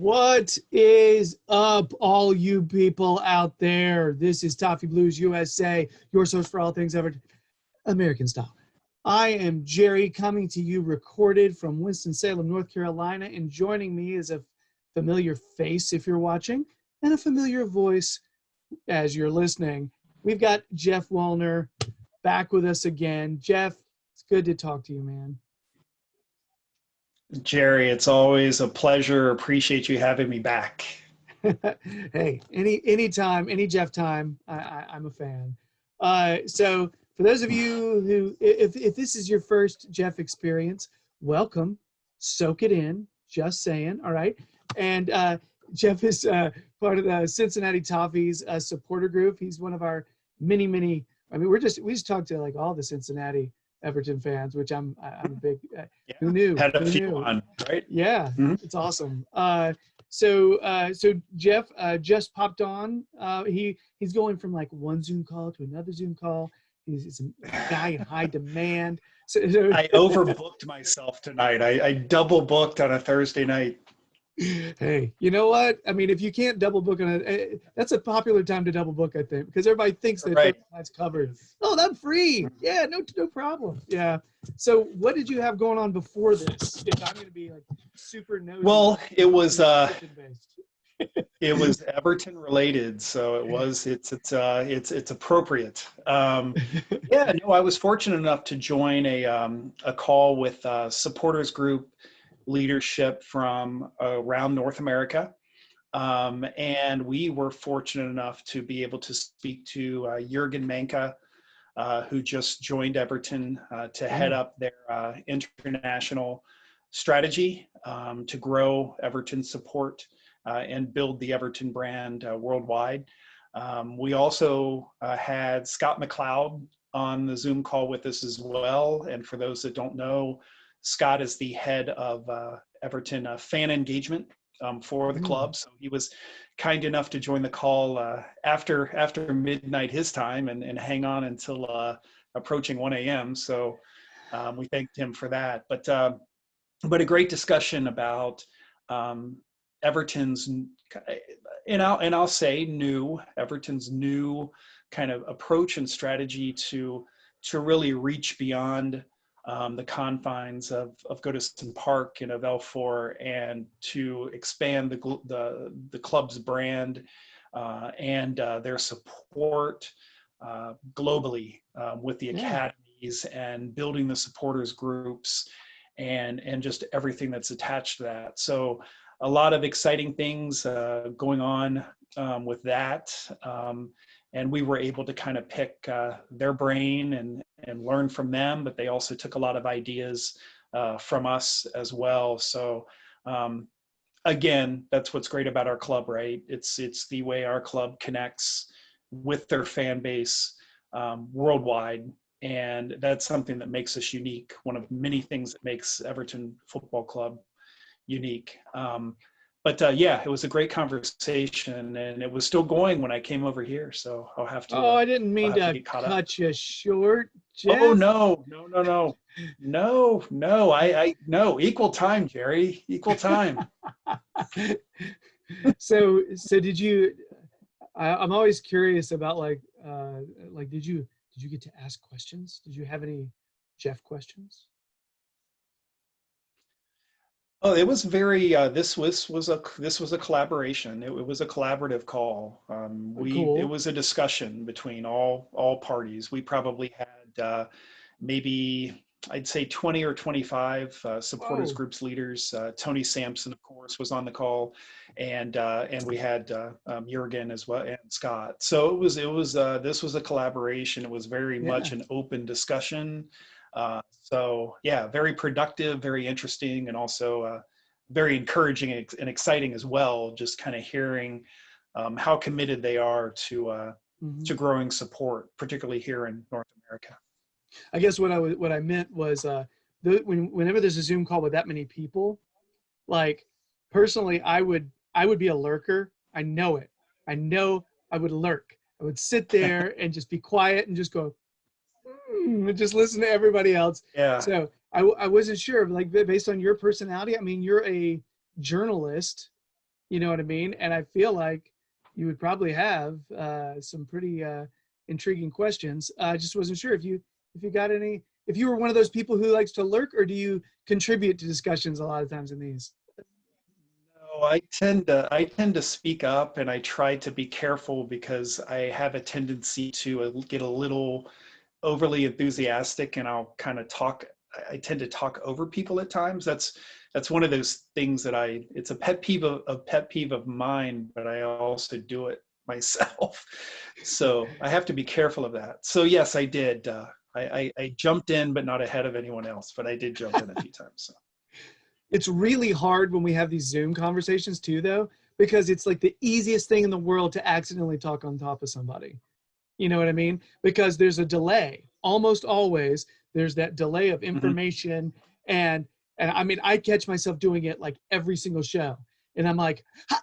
What is up, all you people out there? This is Toffee Blues USA, your source for all things Everton American style. I am Gerry, coming to you recorded from Winston-Salem, North Carolina, and joining me is a familiar face if you're watching, and a familiar voice as you're listening. We've got Jeff Wallner back with us again. Jeff, it's good to talk to you, man. Gerry, it's always a pleasure. Appreciate you having me back. Hey, anytime, any Jeff time, I'm a fan. So for those of you who, if this is your first Jeff experience, welcome. Soak it in. Just saying. All right. And Jeff is part of the Cinicinatti Toffees supporter group. He's one of our many. I mean, we just talked to like all the Cincinnati Everton fans, which I'm a big. Who knew? Had a few on, right? Yeah, It's awesome. So Jeff just popped on. He's going from like one Zoom call to another Zoom call. He's a guy in high demand. So I overbooked myself tonight. I double booked on a Thursday night. Hey, you know what? I mean, if you can't double book on that's a popular time to double book, I think, because everybody thinks that right. That's covered. Oh, I'm free. Yeah, no problem. Yeah. So, what did you have going on before this? If I'm going to be like super nosy. Well, it was Everton related, so it's appropriate. Yeah, no, I was fortunate enough to join a call with supporters group leadership from around North America. And we were fortunate enough to be able to speak to Jurgen Manka, who just joined Everton to head up their international strategy to grow Everton support and build the Everton brand worldwide. We also had Scott McLeod on the Zoom call with us as well. And for those that don't know, Scott is the head of Everton fan engagement for the club. So he was kind enough to join the call after midnight his time and hang on until approaching 1 a.m. So we thanked him for that. But a great discussion about Everton's, and I'll say Everton's new kind of approach and strategy to really reach beyond the confines of Goodison Park and of L4, and to expand the club's brand and their support globally with the academies and building the supporters groups and just everything that's attached to that. So a lot of exciting things going on with that. And we were able to kind of pick their brain and learn from them, but they also took a lot of ideas from us as well. So again, that's what's great about our club, right? It's the way our club connects with their fan base worldwide. And that's something that makes us unique. One of many things that makes Everton Football Club unique. But yeah, it was a great conversation, and it was still going when I came over here. So I'll have to. I didn't mean to cut you short, Jeff. Oh no! No. Equal time, Gerry. Equal time. So did you? I'm always curious about like did you get to ask questions? Did you have any Jeff questions? Oh, it was very. This was a collaboration. It was a collaborative call. Cool. It was a discussion between all parties. We probably had maybe I'd say 20 or 25 supporters groups leaders. Tony Sampson, of course, was on the call, and we had Jurgen as well and Scott. So this was a collaboration. It was very much an open discussion. So yeah, very productive, very interesting, and also very encouraging and exciting as well. Just kind of hearing how committed they are to growing support, particularly here in North America. I guess what I meant was whenever there's a Zoom call with that many people, like personally, I would be a lurker. I know it. I know I would lurk. I would sit there and just be quiet and just go. Just listen to everybody else. Yeah. So I wasn't sure, like based on your personality. I mean, you're a journalist, You know what I mean? And I feel like you would probably have some pretty intriguing questions. I just wasn't sure if you got any, if you were one of those people who likes to lurk, or do you contribute to discussions a lot of times in these? No, I tend to speak up, and I try to be careful because I have a tendency to get a little overly enthusiastic, and I'll kind of talk. I tend to talk over people at times. That's one of those things that it's a pet peeve of mine, but I also do it myself. So I have to be careful of that. So yes, I did. I jumped in, but not ahead of anyone else, but I did jump in a few times. So. It's really hard when we have these Zoom conversations too, though, because it's like the easiest thing in the world to accidentally talk on top of somebody. You know what I mean? Because there's a delay. Almost always there's that delay of Mhm. information. And I mean, I catch myself doing it like every single show. And I'm like, ha!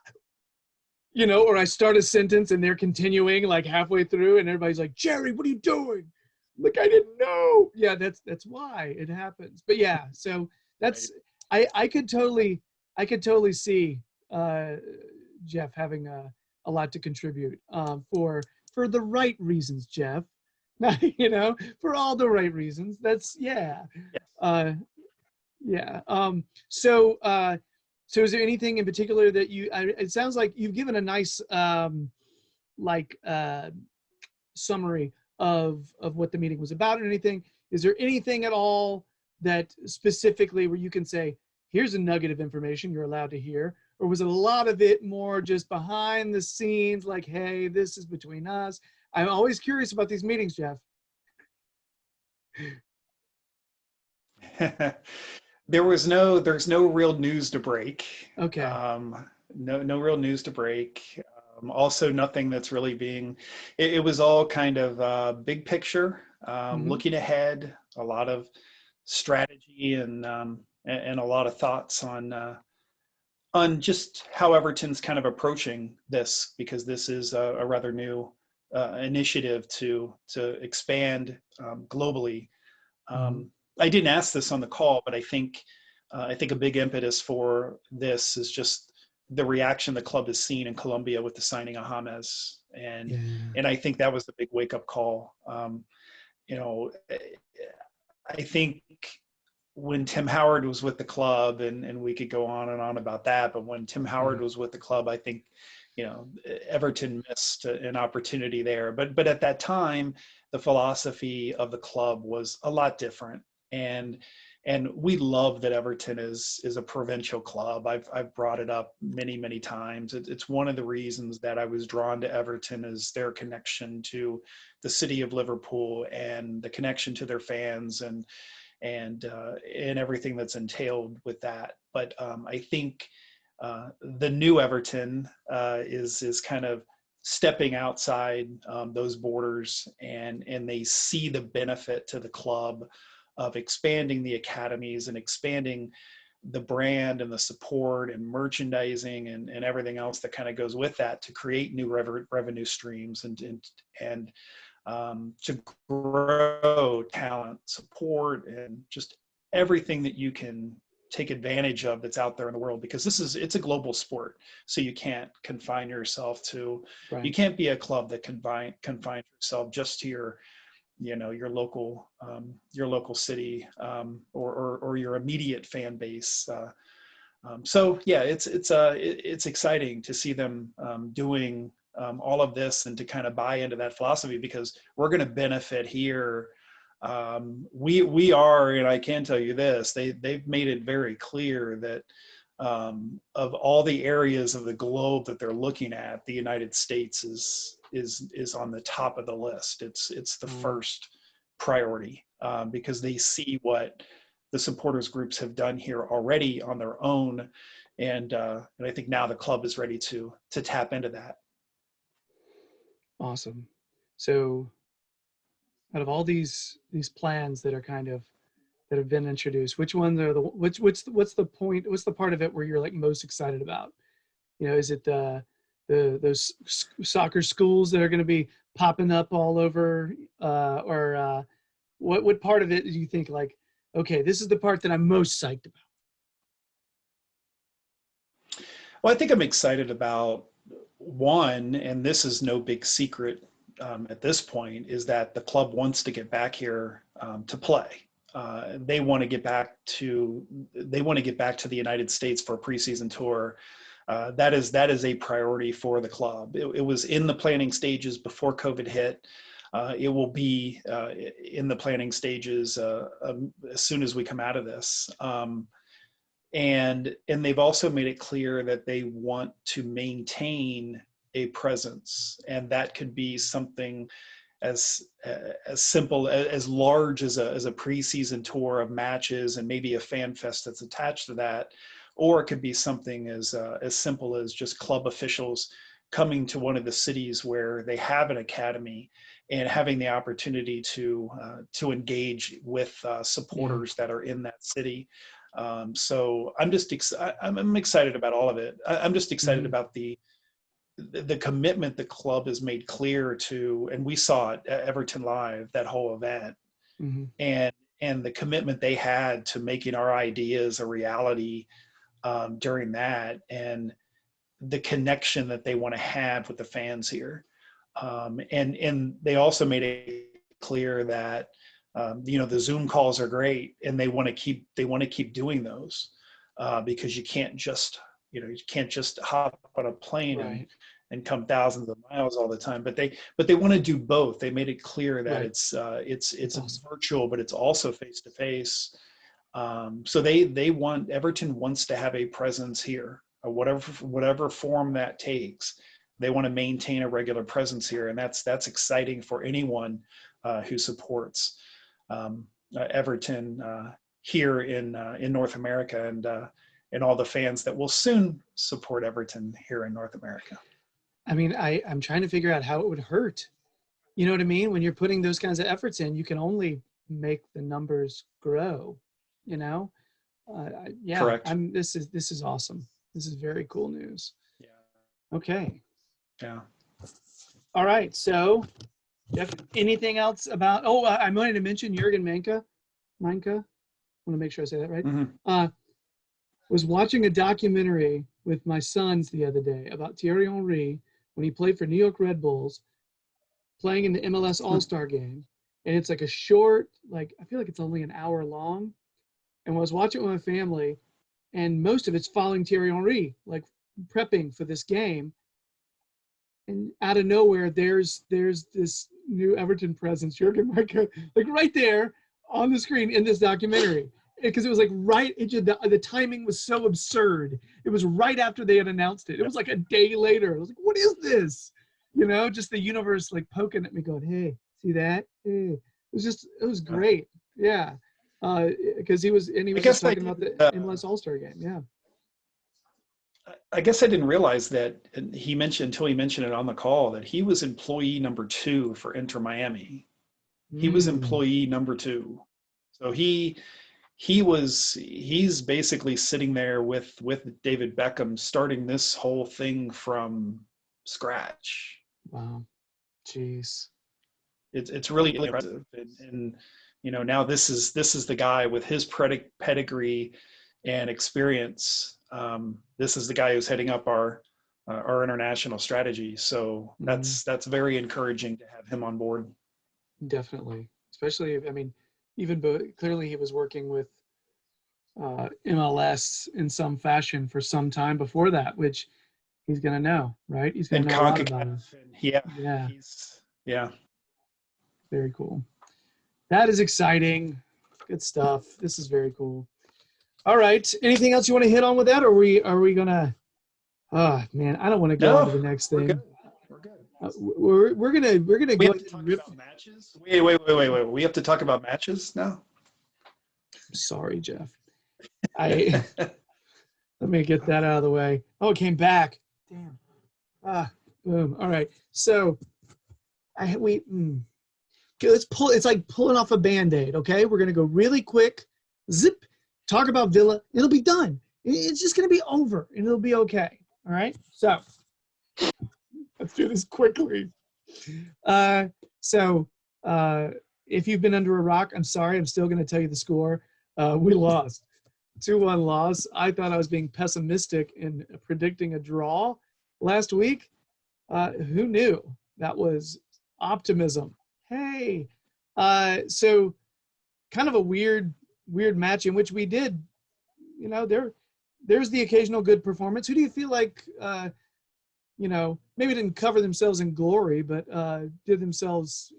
You know, or I start a sentence and they're continuing like halfway through and everybody's like, Gerry, what are you doing? I'm like, I didn't know. Yeah, that's why it happens. But yeah, so that's I I could totally see uh Jeff having a lot to contribute for the right reasons, Jeff. You know, for all the right reasons. That's yeah. Yes. Yeah. So is there anything in particular that it sounds like you've given a nice like summary of what the meeting was about and anything. Is there anything at all that specifically where you can say, here's a nugget of information you're allowed to hear? Or was it a lot of it more just behind the scenes, like, hey, this is between us? I'm always curious about these meetings, Jeff. There's no real news to break. Okay. No real news to break. Also nothing that's really it was all kind of big picture, Mm-hmm. looking ahead, a lot of strategy and a lot of thoughts on just how Everton's kind of approaching this, because this is a rather new initiative to expand globally. Mm-hmm. I didn't ask this on the call, but I think a big impetus for this is just the reaction the club has seen in Colombia with the signing of James, Yeah. and I think that was the big wake up call. You know, I think when Tim Howard was with the club, and we could go on and on about that, but when Tim Howard was with the club, I think, you know, Everton missed an opportunity there. But at that time, the philosophy of the club was a lot different, and we love that Everton is a provincial club. I've brought it up many times. It's one of the reasons that I was drawn to Everton, is their connection to the city of Liverpool and the connection to their fans and everything that's entailed with that. But I think the new Everton is kind of stepping outside those borders, and they see the benefit to the club of expanding the academies and expanding the brand and the support and merchandising and everything else that kind of goes with that to create new revenue streams and to grow talent, support, and just everything that you can take advantage of that's out there in the world, because it's a global sport. So you can't confine yourself to, Right. you can't be a club that confine yourself just to your local city, or your immediate fan base. So yeah, it's exciting to see them doing all of this, and to kind of buy into that philosophy, because we're going to benefit here. We are, and I can tell you this: they've made it very clear that of all the areas of the globe that they're looking at, the United States is on the top of the list. It's the first priority, because they see what the supporters groups have done here already on their own, and I think now the club is ready to tap into that. Awesome. So out of all these plans that are kind of that have been introduced, which ones are what's the point, what's the part of it where you're like most excited about? You know, is it those soccer schools that are going to be popping up all over, or what part of it do you think like, okay, this is the part that I'm most psyched about? Well, I think I'm excited about one, and this is no big secret at this point, is that the club wants to get back here to play. They want to get back to the United States for a preseason tour. That is a priority for the club. It was in the planning stages before COVID hit. It will be in the planning stages as soon as we come out of this. And they've also made it clear that they want to maintain a presence, and that could be something as simple, as large as a preseason tour of matches and maybe a fan fest that's attached to that, or it could be something as simple as just club officials coming to one of the cities where they have an academy and having the opportunity to engage with supporters that are in that city. So I'm excited about all of it. I'm just excited about the commitment the club has made clear to, and we saw it at Everton Live, that whole event, and the commitment they had to making our ideas a reality during that, and the connection that they want to have with the fans here. And they also made it clear that the Zoom calls are great, and they want to keep doing those because you can't just hop on a plane and come thousands of miles all the time. But they want to do both. They made it clear that it's awesome. Virtual, but it's also face to face. So Everton wants to have a presence here, whatever form that takes. They want to maintain a regular presence here, and that's exciting for anyone who supports Everton here in North America, and all the fans that will soon support Everton here in North America. I mean, I'm trying to figure out how it would hurt. You know what I mean? When you're putting those kinds of efforts in, you can only make the numbers grow. You know? Yeah. Correct. This is awesome. This is very cool news. Yeah. Okay. Yeah. All right. So, Jeff, anything else about? Oh, I wanted to mention Jürgen Manka. I want to make sure I say that right. Mm-hmm. Was watching a documentary with my sons the other day about Thierry Henry when he played for New York Red Bulls, playing in the MLS All-Star game. And it's like a short, I feel like it's only an hour long. And I was watching it with my family, and most of it's following Thierry Henry, prepping for this game. And out of nowhere, there's this new Everton presence, Jürgen Manka, right there on the screen in this documentary. Because it was the timing was so absurd. It was right after they had announced it. It was like a day later. I was like, what is this? Just the universe poking at me going, hey, see that? Hey. It was great. Yeah. Because he was just talking about the MLS All-Star game. Yeah. I guess I didn't realize that until he mentioned it on the call, that he was employee number 2 for Inter Miami. He was employee number 2. So he's basically sitting there with David Beckham, starting this whole thing from scratch. Wow. Jeez. It's really impressive. And now this is the guy with his pedigree and experience. This is the guy who's heading up our international strategy. So that's very encouraging to have him on board. Definitely. Especially, clearly he was working with MLS in some fashion for some time before that, which he's going to know, right? He's going to know a lot about it. Yeah. Very cool. That is exciting. Good stuff. This is very cool. All right. Anything else you want to hit on with that? Or are we going to, man, I don't want to go on to the next thing. We're good. We're gonna we go have to talk about matches. Wait. We have to talk about matches now. Sorry, Jeff. Let me get that out of the way. Oh, it came back. Damn. Boom. All right. So let's pull. It's like pulling off a Band-Aid. Okay, we're gonna go really quick. Zip. Talk about Villa. It'll be done. It's just gonna be over, and it'll be okay. All right. So let's do this quickly. If you've been under a rock, I'm sorry. I'm still gonna tell you the score. We lost 2-1 loss. I thought I was being pessimistic in predicting a draw last week. Who knew? That was optimism. Hey, so kind of a weird match in which we did, there's the occasional good performance. Who do you feel like, maybe didn't cover themselves in glory, but did themselves,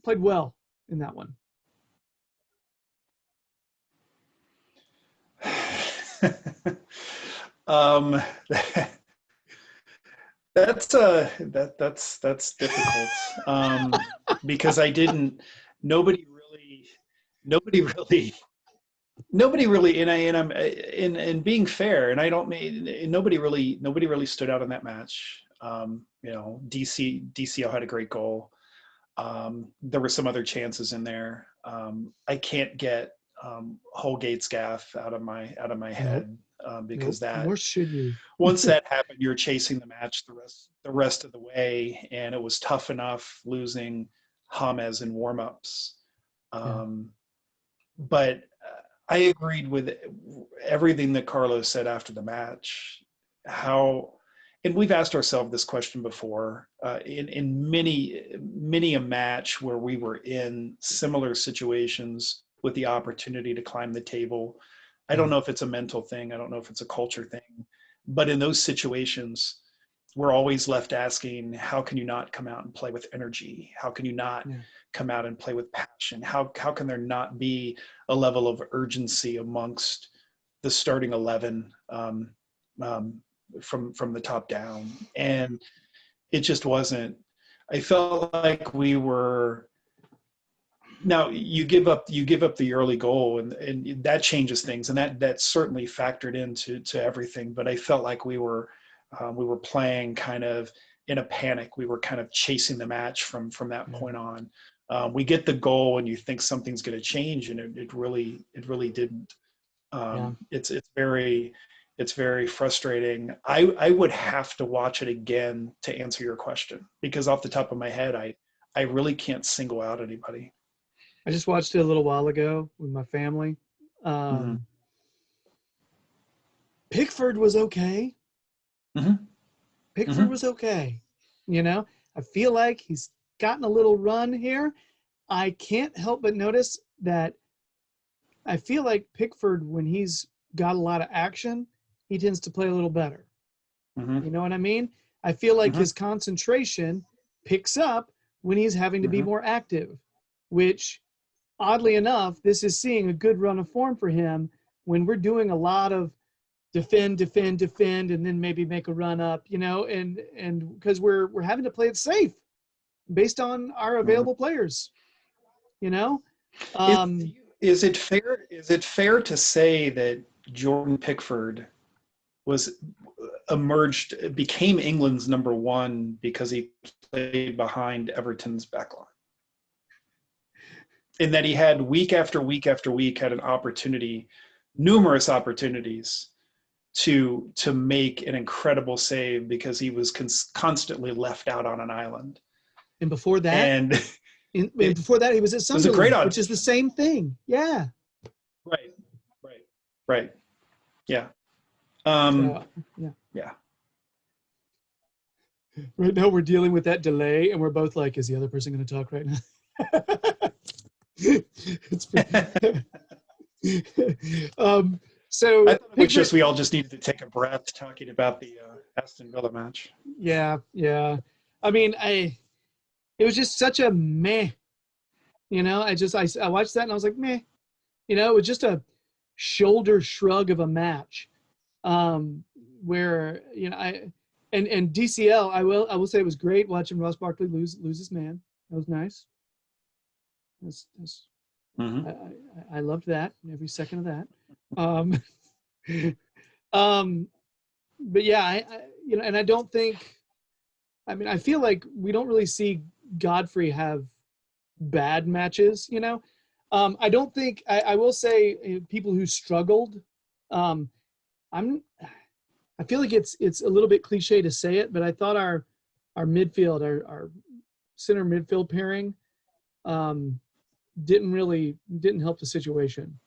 played well in that one? um, that's difficult, because nobody really, and I'm in being fair, and I don't mean nobody really stood out in that match. DCL had a great goal. There were some other chances in there. I can't get Holgate's gaff out of my head, because that, nor should you. Once that happened, you're chasing the match the rest of the way, and it was tough enough losing James in warmups. But I agreed with everything that Carlos said after the match. And we've asked ourselves this question before, in many a match where we were in similar situations with the opportunity to climb the table. I don't know if it's a mental thing. I don't know if it's a culture thing. But in those situations, we're always left asking, how can you not come out and play with energy? How can you not come out and play with passion? How can there not be a level of urgency amongst the starting 11 from the top down? And it just wasn't. I felt like we were. Now you give up the early goal, and that changes things, and that certainly factored into everything. But I felt like we were playing kind of in a panic. We were kind of chasing the match from that point on. We get the goal, and you think something's going to change, and it really didn't. It's very frustrating. I would have to watch it again to answer your question, because off the top of my head, I really can't single out anybody. I just watched it a little while ago with my family. Pickford was okay. Pickford was okay. I feel like he's gotten a little run here. I can't help but notice that I feel like Pickford, when he's got a lot of action, he tends to play a little better. You know what I mean? I feel like his concentration picks up when he's having to be more active, which, oddly enough, this is seeing a good run of form for him when we're doing a lot of defend, and then maybe make a run up, and because we're having to play it safe based on our available players, Is it fair to say that Jordan Pickford became England's number one because he played behind Everton's backline? In that he had week after week after week had numerous opportunities to make an incredible save because he was constantly left out on an island. And before that, he was at Sunderland, was a great which is the same thing. Yeah. Right. Yeah. Yeah. Right now we're dealing with that delay, and we're both like, is the other person going to talk right now? So I thought it was just we all just needed to take a breath talking about the Aston Villa match. Yeah. I mean, it was just such a meh. I watched that and I was like, meh. It was just a shoulder shrug of a match, where and DCL. I will say it was great watching Ross Barkley lose his man. That was nice. I loved that, every second of that. But yeah, and I don't think. I mean, I feel like we don't really see Godfrey have bad matches. I don't think. I will say people who struggled. I feel like it's a little bit cliche to say it, but I thought our midfield, our center midfield pairing, didn't help the situation.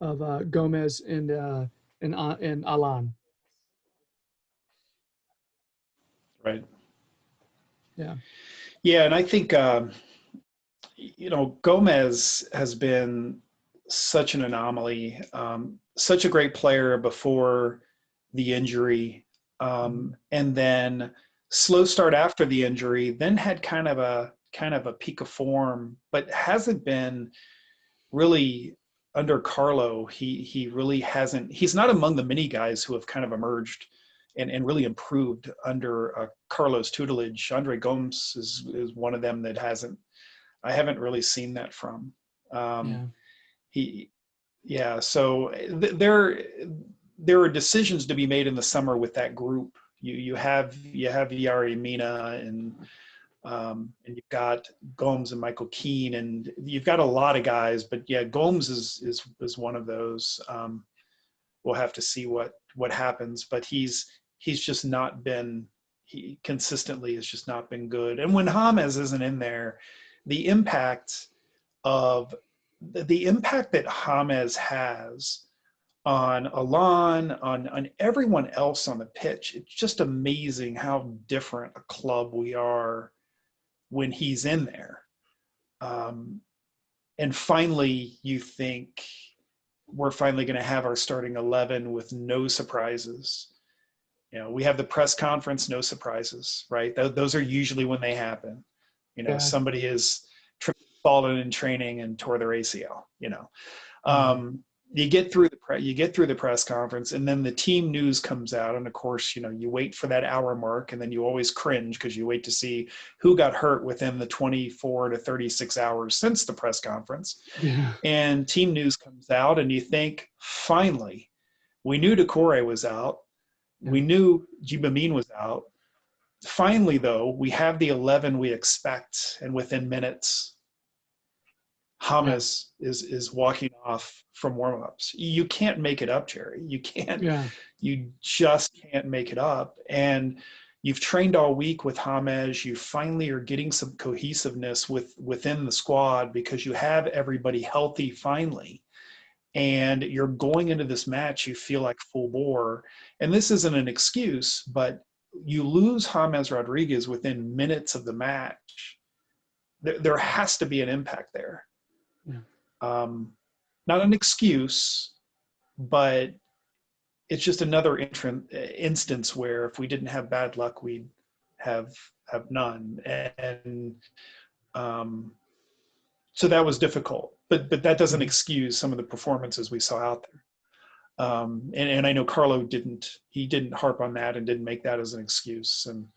Gomez and Alan. Right. Yeah. Yeah, and I think Gomez has been such an anomaly, such a great player before the injury, and then slow start after the injury, then had kind of a peak of form, but hasn't been really under Carlo. He really hasn't. He's not among the many guys who have kind of emerged and really improved under Carlo's tutelage. Andre Gomes is one of them that hasn't. I haven't really seen that from. Yeah. He, yeah. So there are decisions to be made in the summer with that group. You have Yari Mina and you've got Gomes and Michael Keane, and you've got a lot of guys. But yeah, Gomes is one of those. We'll have to see what happens, but he's just not been. He consistently has just not been good. And when James isn't in there, the impact that James has on Alon, on everyone else on the pitch, it's just amazing how different a club we are when he's in there. And finally, you think we're finally going to have our starting 11 with no surprises. We have the press conference, no surprises, right? Those are usually when they happen. Yeah. Somebody is fallen in training and tore their ACL. You get through the press conference, and then the team news comes out, and of course, you wait for that hour mark, and then you always cringe because you wait to see who got hurt within the 24 to 36 hours since the press conference. Yeah. And team news comes out, and you think, finally, we knew Decore was out, we knew Jibamin was out. Finally, though, we have the 11 we expect, and within minutes, James is walking off from warm-ups. You can't make it up, Gerry. You can't. Yeah. You just can't make it up. And you've trained all week with James. You finally are getting some cohesiveness within the squad because you have everybody healthy finally. And you're going into this match, you feel like full bore. And this isn't an excuse, but you lose James Rodriguez within minutes of the match. There has to be an impact there. Yeah. Not an excuse, but it's just another instance where if we didn't have bad luck, we'd have none. And so that was difficult, but that doesn't excuse some of the performances we saw out there. And I know Carlo didn't harp on that and didn't make that as an excuse. And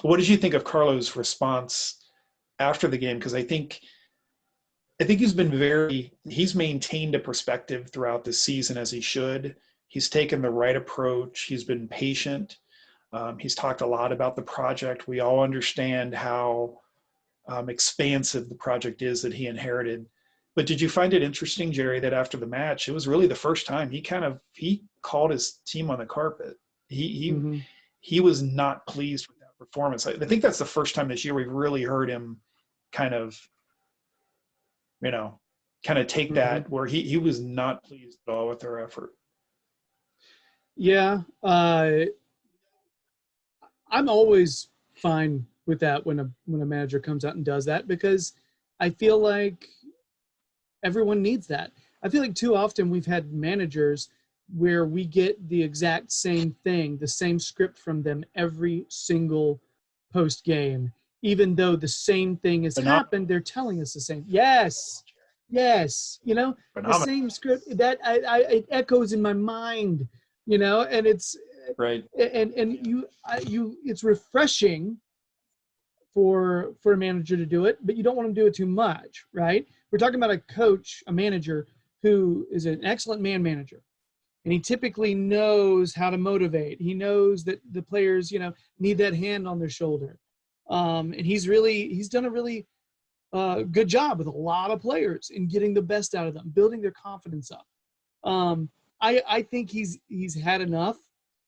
what did you think of Carlo's response after the game? Because I think he's maintained a perspective throughout the season as he should. He's taken the right approach. He's been patient. He's talked a lot about the project. We all understand how expansive the project is that he inherited. But did you find it interesting, Gerry, that after the match, it was really the first time he called his team on the carpet. He was not pleased with that performance. I think that's the first time this year we've really heard him kind of take that where he was not pleased at all with their effort. Yeah. I'm always fine with that when a manager comes out and does that, because I feel like everyone needs that. I feel like too often we've had managers where we get the exact same thing, the same script from them every single post game, even though the same thing has happened. They're telling us the same. Yes. The same script that it echoes in my mind, and it's right. And it's refreshing for a manager to do it, but you don't want to do it too much, right? We're talking about a manager who is an excellent man manager, and he typically knows how to motivate. He knows that the players, need that hand on their shoulder, and he's done a really good job with a lot of players in getting the best out of them, building their confidence up. I think he's had enough.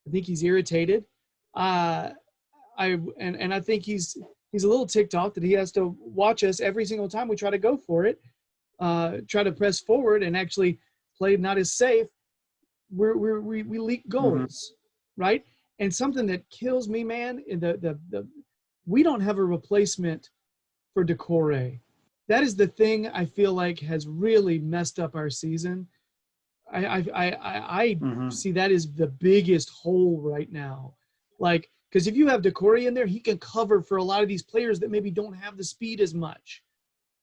I think he's irritated. I think he's a little ticked off that he has to watch us every single time we try to go for it. try to press forward and actually play not as safe, we leak goals, right? And something that kills me, man, we don't have a replacement for Decore. That is the thing I feel like has really messed up our season. I see that as the biggest hole right now. Like, because if you have Decore in there, he can cover for a lot of these players that maybe don't have the speed as much,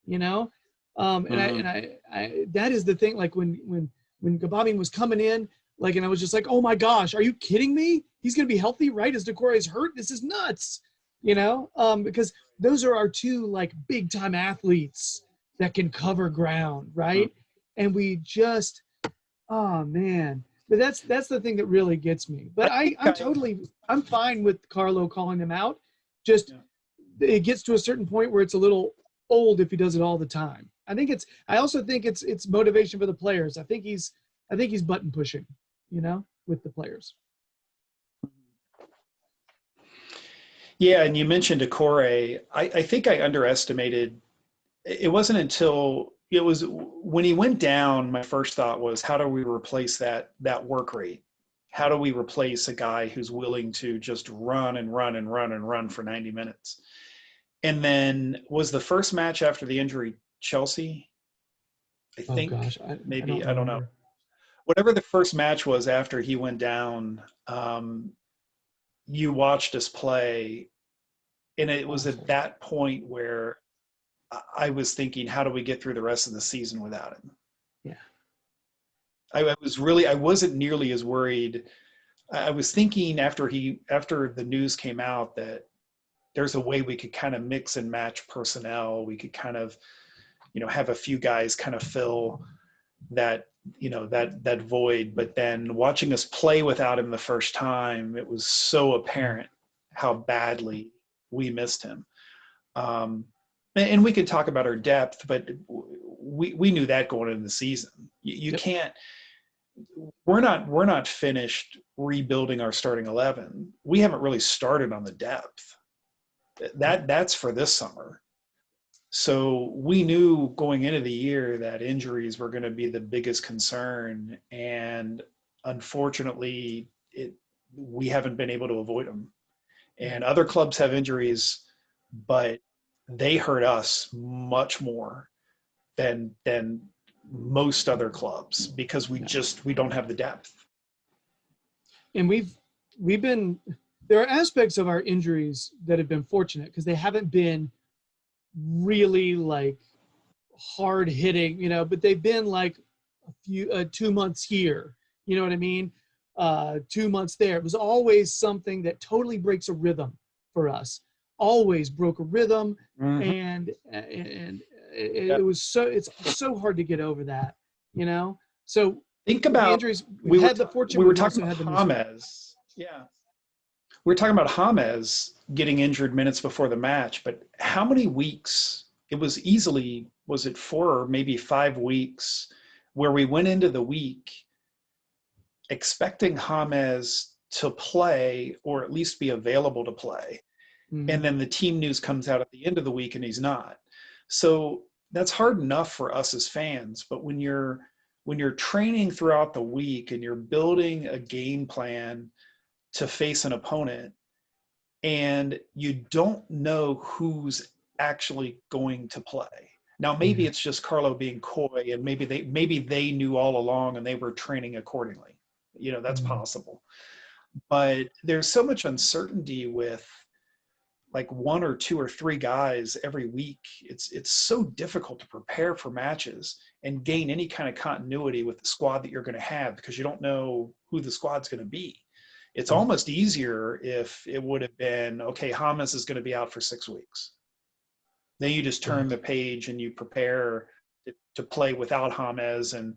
you know? And I that is the thing. Like when Gabami was coming in, like, and I was just like, oh my gosh, are you kidding me? He's going to be healthy, right? As Decore is hurt. This is nuts, you know? Because those are our two like big time athletes that can cover ground, right? And we just, oh man. But that's the thing that really gets me. But I'm fine with Carlo calling them out. Just it gets to a certain point where it's a little old if he does it all the time. I also think it's motivation for the players. I think he's button pushing, you know, with the players. Yeah, and you mentioned Decore. I think I underestimated. It wasn't until it was when he went down, my first thought was, how do we replace that work rate? How do we replace a guy who's willing to just run and run and run and run for 90 minutes? And then was the first match after the injury Chelsea? I think I don't know. Whatever the first match was after he went down, you watched us play. And it was at that point where I was thinking, how do we get through the rest of the season without him? Yeah. I wasn't nearly as worried. I was thinking after the news came out that there's a way we could kind of mix and match personnel. We could kind of, you know, have a few guys kind of fill that, you know, that void. But then watching us play without him the first time, it was so apparent how badly we missed him. And we could talk about our depth, but we knew that going into the season. You can't. We're not finished rebuilding our starting 11. We haven't really started on the depth. That's for this summer. So we knew going into the year that injuries were going to be the biggest concern, and unfortunately, we haven't been able to avoid them. And other clubs have injuries, but they hurt us much more than most other clubs because we don't have the depth. And there are aspects of our injuries that have been fortunate because they haven't been really like hard hitting, you know, but they've been like a few 2 months here, you know what I mean? 2 months there. It was always something that totally breaks a rhythm for us. Always broke a rhythm, and it's so hard to get over that, you know. So think about the injuries. We had the fortune. We were talking about James. Yeah, we were talking about James getting injured minutes before the match, but how many weeks? It was easily, was it 4 or maybe 5 weeks where we went into the week expecting James to play or at least be available to play. And then the team news comes out at the end of the week and he's not. So that's hard enough for us as fans. But when you're training throughout the week and you're building a game plan to face an opponent and you don't know who's actually going to play. Now, maybe it's just Carlo being coy and maybe they knew all along and they were training accordingly. You know, that's possible. But there's so much uncertainty with like 1 or 2 or 3 guys every week. It's so difficult to prepare for matches and gain any kind of continuity with the squad that you're going to have because you don't know who the squad's going to be. It's almost easier if it would have been, okay, James is going to be out for 6 weeks. Then you just turn the page and you prepare to play without James, and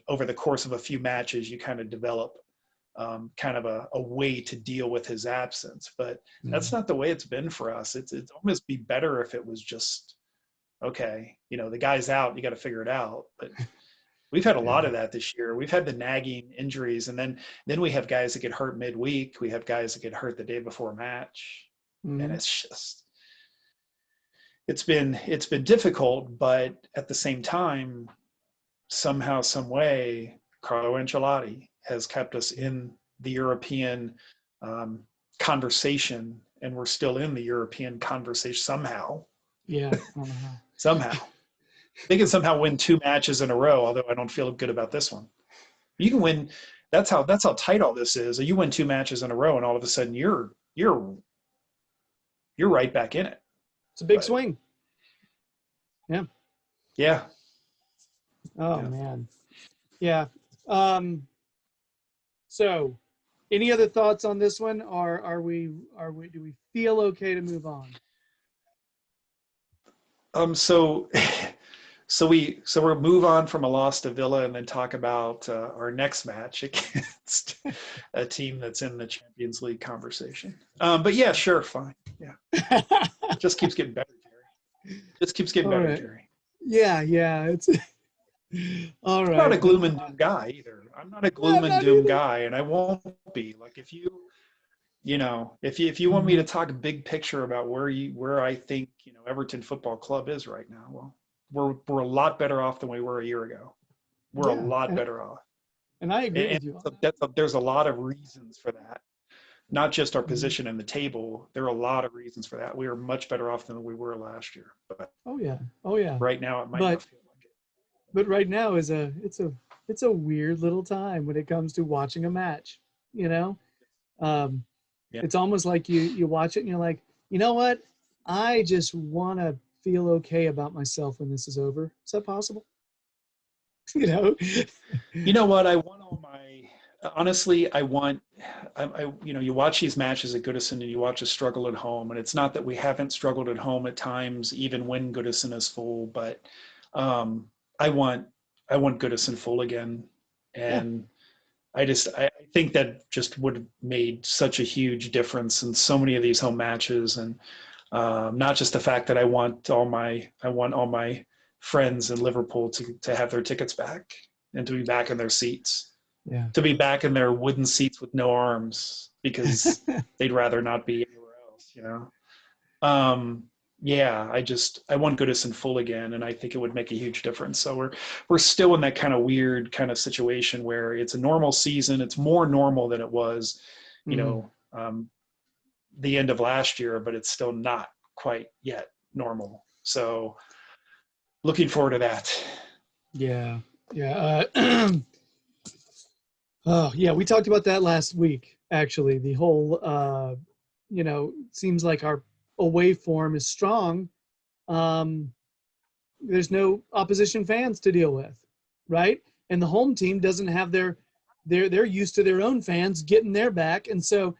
over the course of a few matches, you kind of develop kind of a way to deal with his absence. But that's not the way it's been for us. It's almost be better if it was just, okay, you know, the guy's out, you got to figure it out. But we've had a lot of that this year. We've had the nagging injuries, and then we have guys that get hurt midweek. We have guys that get hurt the day before a match. And it's it's been difficult, but at the same time, somehow, some way, Carlo Ancelotti has kept us in the European conversation, and we're still in the European conversation somehow. Yeah, I don't know how. Somehow. They can somehow win 2 matches in a row, although I don't feel good about this one. You can win. That's how tight all this is. You win 2 matches in a row, and all of a sudden you're right back in it. It's a big swing. Yeah. Yeah. Oh man. Yeah. So any other thoughts on this one, or do we feel okay to move on? So we'll move on from a loss to Villa and then talk about our next match against a team that's in the Champions League conversation. But yeah, sure, fine. Yeah, just keeps getting better, Gerry. Just keeps getting better, right. Gerry. Yeah. It's all right. I'm not a gloom and doom guy either. I'm not a gloom and doom guy, and I won't be. Like if you want me to talk big picture about where I think Everton Football Club is right now, well, we're a lot better off than we were a year ago. We're a lot better off. And I agree with you. There's a lot of reasons for that. Not just our position in the table. There are a lot of reasons for that. We are much better off than we were last year. But oh yeah. Right now it might not feel like it. But right now it's a weird little time when it comes to watching a match. It's almost like you watch it and you're like, you know what? I just want to feel okay about myself when this is over. Is that possible? You know what? I want all my, honestly, you watch these matches at Goodison and you watch us struggle at home. And it's not that we haven't struggled at home at times, even when Goodison is full, but I want Goodison full again. And I think that just would have made such a huge difference in so many of these home matches. And not just the fact that I want all my friends in Liverpool to have their tickets back and to be back in their seats, to be back in their wooden seats with no arms because they'd rather not be anywhere else, I want Goodison full again, and I think it would make a huge difference. So we're still in that kind of weird kind of situation where it's a normal season. It's more normal than it was, the end of last year, but it's still not quite yet normal. So looking forward to that. Yeah. We talked about that last week, actually. The whole, seems like our away form is strong. There's no opposition fans to deal with, right? And the home team doesn't have they're used to their own fans getting their back. And so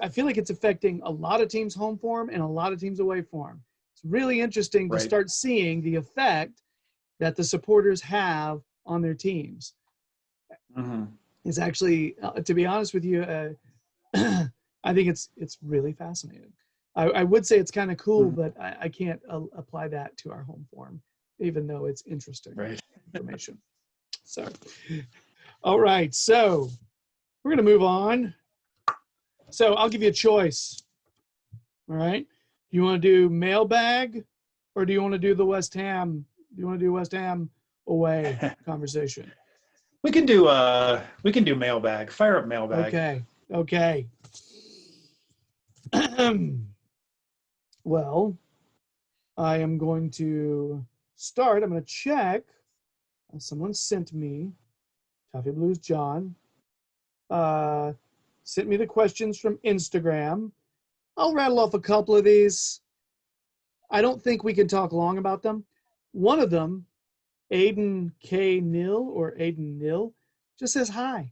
I feel like it's affecting a lot of teams' home form and a lot of teams' away form. It's really interesting to start seeing the effect that the supporters have on their teams. Mm-hmm. It's actually, to be honest with you, I think it's really fascinating. I would say it's kind of cool, but I can't apply that to our home form, even though it's interesting information. So, all right. So we're going to move on. So I'll give you a choice. All right. Do you want to do mailbag or do you want to do the West Ham? Do you want to do West Ham away conversation? We can do mailbag. Fire up mailbag. Okay. Well, I am going to start. I'm going to check. Someone sent me, Toffee Blues John, sent me the questions from Instagram. I'll rattle off a couple of these. I don't think we can talk long about them. One of them, Aiden K. Nil, just says hi.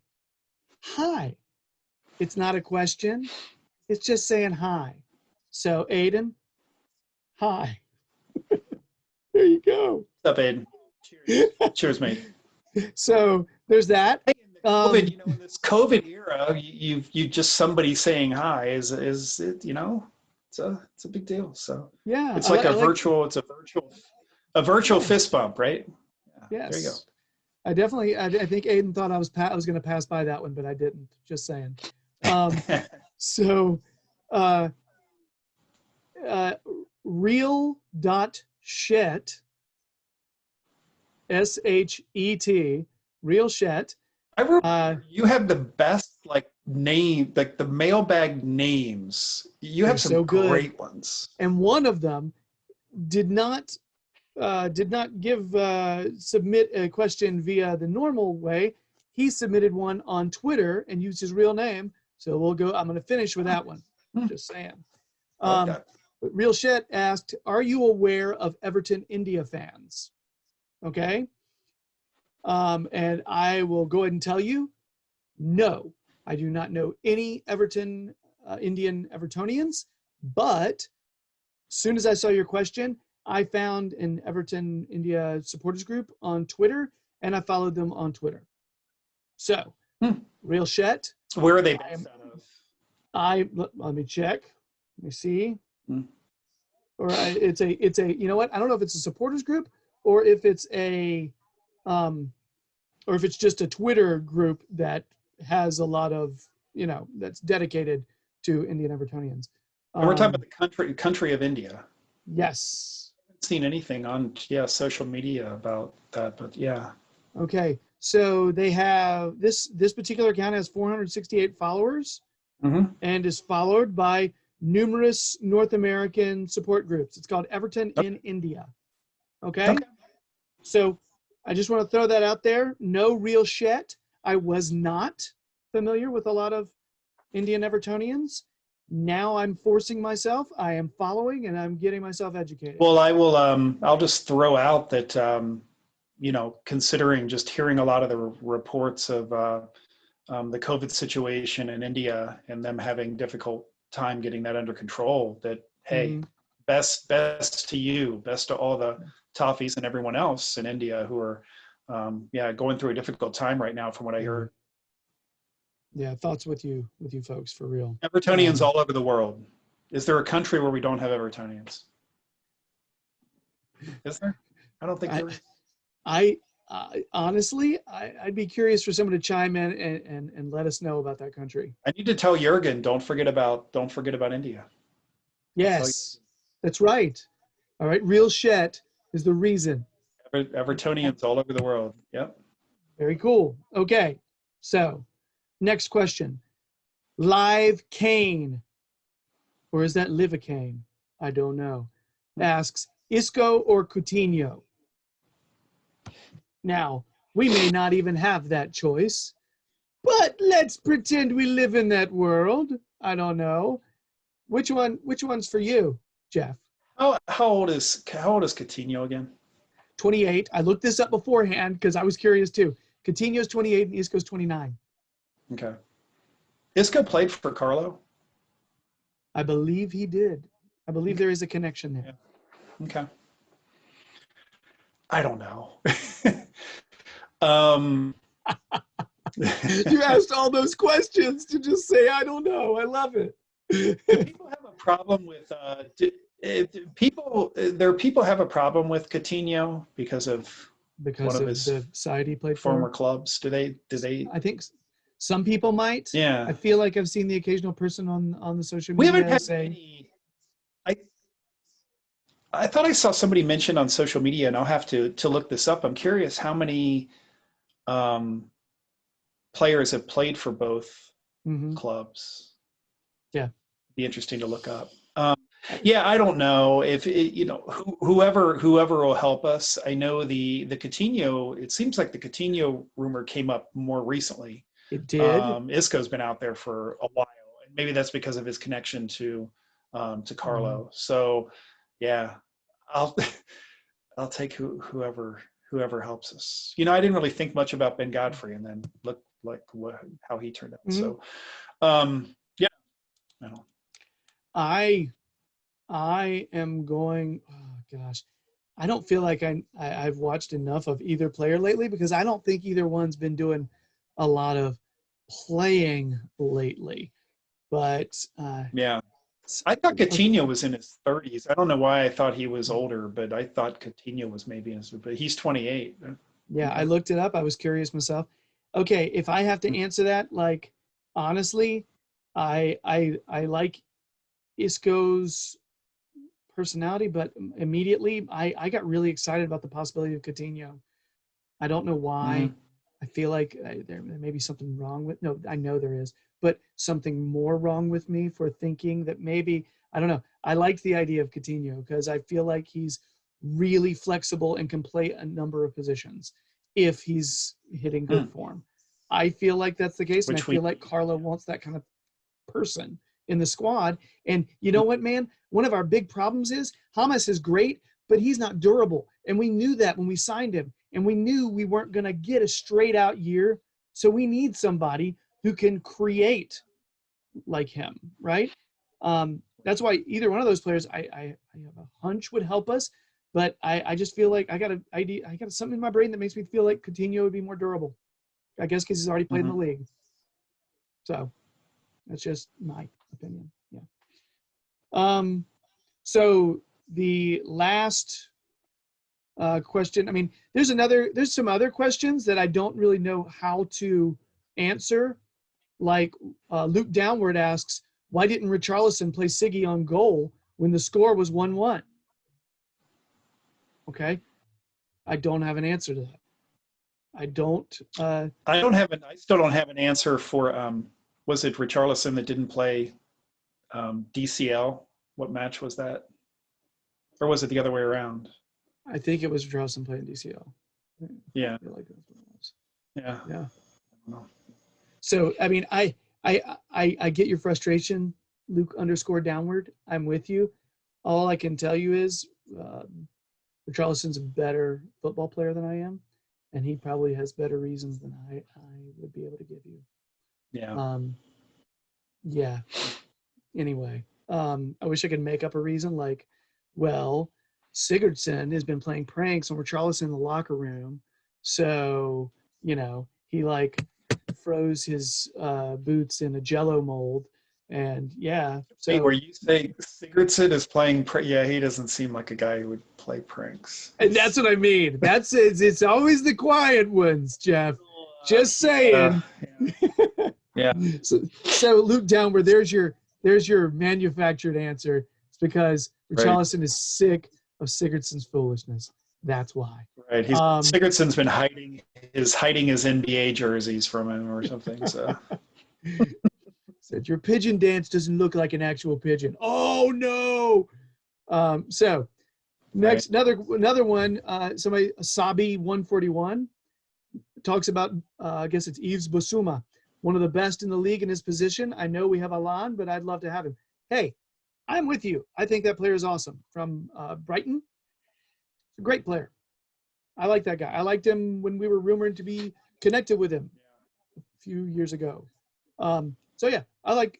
Hi. It's not a question. It's just saying hi. So, Aiden, hi. There you go. What's up, Aiden? Cheers. Cheers, mate. So, there's that. COVID, in this COVID era, you just somebody saying hi is it, it's a big deal. So yeah, it's like a virtual fist bump, right? Yeah, yes. There you go. I think Aiden thought I was going to pass by that one, but I didn't. Just saying. real.shet, S-H-E-T, real Shet. I remember you have the best name, like the mailbag names. You have some so good. great ones. And one of them did not submit a question via the normal way. He submitted one on Twitter and used his real name. So I'm going to finish with that one. Just saying. But Real Shet asked, are you aware of Everton India fans? Okay. And I will go ahead and tell you, no, I do not know any Everton, Indian Evertonians, but as soon as I saw your question, I found an Everton India supporters group on Twitter, and I followed them on Twitter. So, Real Shet. Where are they based out of? Let me check. Let me see. Or it's a you know what? I don't know if it's a supporters group or if it's just a Twitter group that has a lot of, that's dedicated to Indian Evertonians. We're talking about the country of India. Yes. I haven't seen anything on social media about that, but yeah. Okay, so they have this particular account has 468 followers, and is followed by numerous North American support groups. It's called Everton in India. Okay, so I just want to throw that out there. No Real Shet. I was not familiar with a lot of Indian Evertonians. Now I'm forcing myself. I am following and I'm getting myself educated. Well, I will. I'll just throw out that considering just hearing a lot of the reports of the COVID situation in India and them having difficult time getting that under control, that hey, best to you, best to all the Toffees and everyone else in India who are going through a difficult time right now, from what I heard. Yeah, thoughts with you folks, for real. Evertonians all over the world. Is there a country where we don't have Evertonians? Is there? I don't think there is. Honestly, I'd be curious for someone to chime in and let us know about that country. I need to tell Jurgen, don't forget about India. Yes, that's right. All right, Real Shet is the reason. Evertonians all over the world. Yep. Very cool. Okay, so next question. Live Kane, or is that Livacaine? I don't know. Asks, Isco or Coutinho? Now, we may not even have that choice, but let's pretend we live in that world. I don't know. Which one's for you, Jeff? How old is Coutinho again? 28. I looked this up beforehand because I was curious too. Coutinho's 28 and Isco's 29. Okay. Isco played for Carlo? I believe he did. I believe there is a connection there. Yeah. Okay. I don't know. You asked all those questions to just say, I don't know. I love it. Do people have a problem with people have a problem with Coutinho because of his the side he played former for? clubs? Do they? I think some people might. Yeah. I feel like I've seen the occasional person on the social We media haven't had say. any. I thought I saw somebody mention on social media, and I'll have to look this up. I'm curious how many players have played for both clubs. Yeah. Be interesting to look up. I don't know if whoever will help us. I know the Coutinho. It seems like the Coutinho rumor came up more recently. It did. Isco's been out there for a while, and maybe that's because of his connection to Carlo. So, yeah, I'll take whoever helps us. I didn't really think much about Ben Godfrey, and then look how he turned out. So, I don't. I am going, oh gosh, I don't feel like I've watched enough of either player lately, because I don't think either one's been doing a lot of playing lately. But I thought Coutinho was in his 30s. I don't know why I thought he was older, but I thought Coutinho was maybe in his, but he's 28. Yeah, I looked it up. I was curious myself. Okay, if I have to answer that, like, honestly, I like Isco's personality, but immediately I got really excited about the possibility of Coutinho. I don't know why. Mhm. I feel like there may be something wrong with, no, I know there is, but something more wrong with me for thinking that maybe, I don't know. I like the idea of Coutinho because I feel like he's really flexible and can play a number of positions if he's hitting good Mm. form. I feel like that's the case, and I Which we feel like Carlo wants that kind of person in the squad. And you know what, man? One of our big problems is James is great, but he's not durable. And we knew that when we signed him. And we knew we weren't going to get a straight out year. So we need somebody who can create like him, right? That's why either one of those players, I have a hunch would help us. But I just feel like I got an idea. I got something in my brain that makes me feel like Coutinho would be more durable. I guess because he's already played in the league. So that's just my opinion. Yeah. So the last question. I mean, there's some other questions that I don't really know how to answer. Like Luke Downward asks, why didn't Richarlison play Siggy on goal when the score was 1-1? Okay. I don't have an answer to that. I still don't have an answer for, was it Richarlison that didn't play DCL? What match was that? Or was it the other way around? I think it was Richarlison playing DCL. Yeah. I feel like that's what it was. Yeah. Yeah. I don't know. So, I mean, I get your frustration, Luke _Downward. I'm with you. All I can tell you is Richarlison's a better football player than I am, and he probably has better reasons than I would be able to give you. Yeah. Yeah. Anyway, I wish I could make up a reason like, well, Sigurdsson has been playing pranks on Richarlison in the locker room, so he like froze his boots in a Jello mold, and yeah. So wait, where you say Sigurdsson is playing? Yeah, he doesn't seem like a guy who would play pranks. and that's what I mean. That's it. It's always the quiet ones, Jeff. Just saying. Yeah. So Luke Downward, there's your manufactured answer. It's because Richarlison is sick of Sigurdsson's foolishness. That's why. Right. Sigurdsson's been hiding his NBA jerseys from him or something. So said your pigeon dance doesn't look like an actual pigeon. Oh no. So next, right. another one. Somebody Sabi 141 talks about. I guess it's Yves Bissouma, one of the best in the league in his position. I know we have Alan, but I'd love to have him. Hey, I'm with you. I think that player is awesome. From Brighton. A great player. I like that guy. I liked him when we were rumored to be connected with him a few years ago. So yeah, I like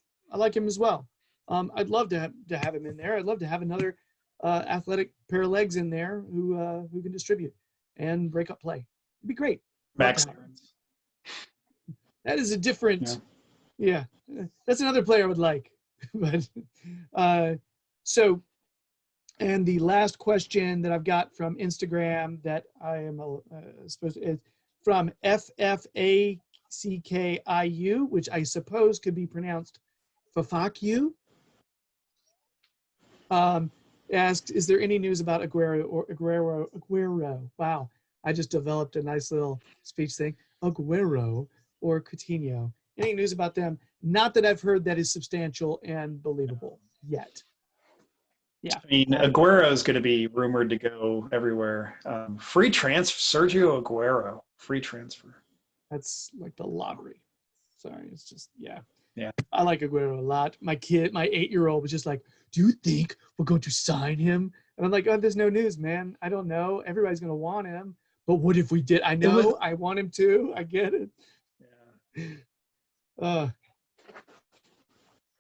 him as well. I'd love to have him in there. I'd love to have another athletic pair of legs in there who can distribute and break up play. It'd be great. Max. That is a different. Yeah, that's another player I would like. But so. And the last question that I've got from Instagram that I am supposed to is from FFACKIU, which I suppose could be pronounced Fafaku. Asked, is there any news about Aguero? Wow, I just developed a nice little speech thing. Aguero or Coutinho. Any news about them? Not that I've heard that is substantial and believable yet. Yeah, I mean, Aguero is going to be rumored to go everywhere. Free transfer, Sergio Aguero, free transfer. That's like the lottery. Sorry, it's just yeah. I like Aguero a lot. My 8-year-old was just like, "Do you think we're going to sign him?" And I'm like, "Oh, there's no news, man. I don't know. Everybody's going to want him, but what if we did? I know I want him too. I get it." Yeah.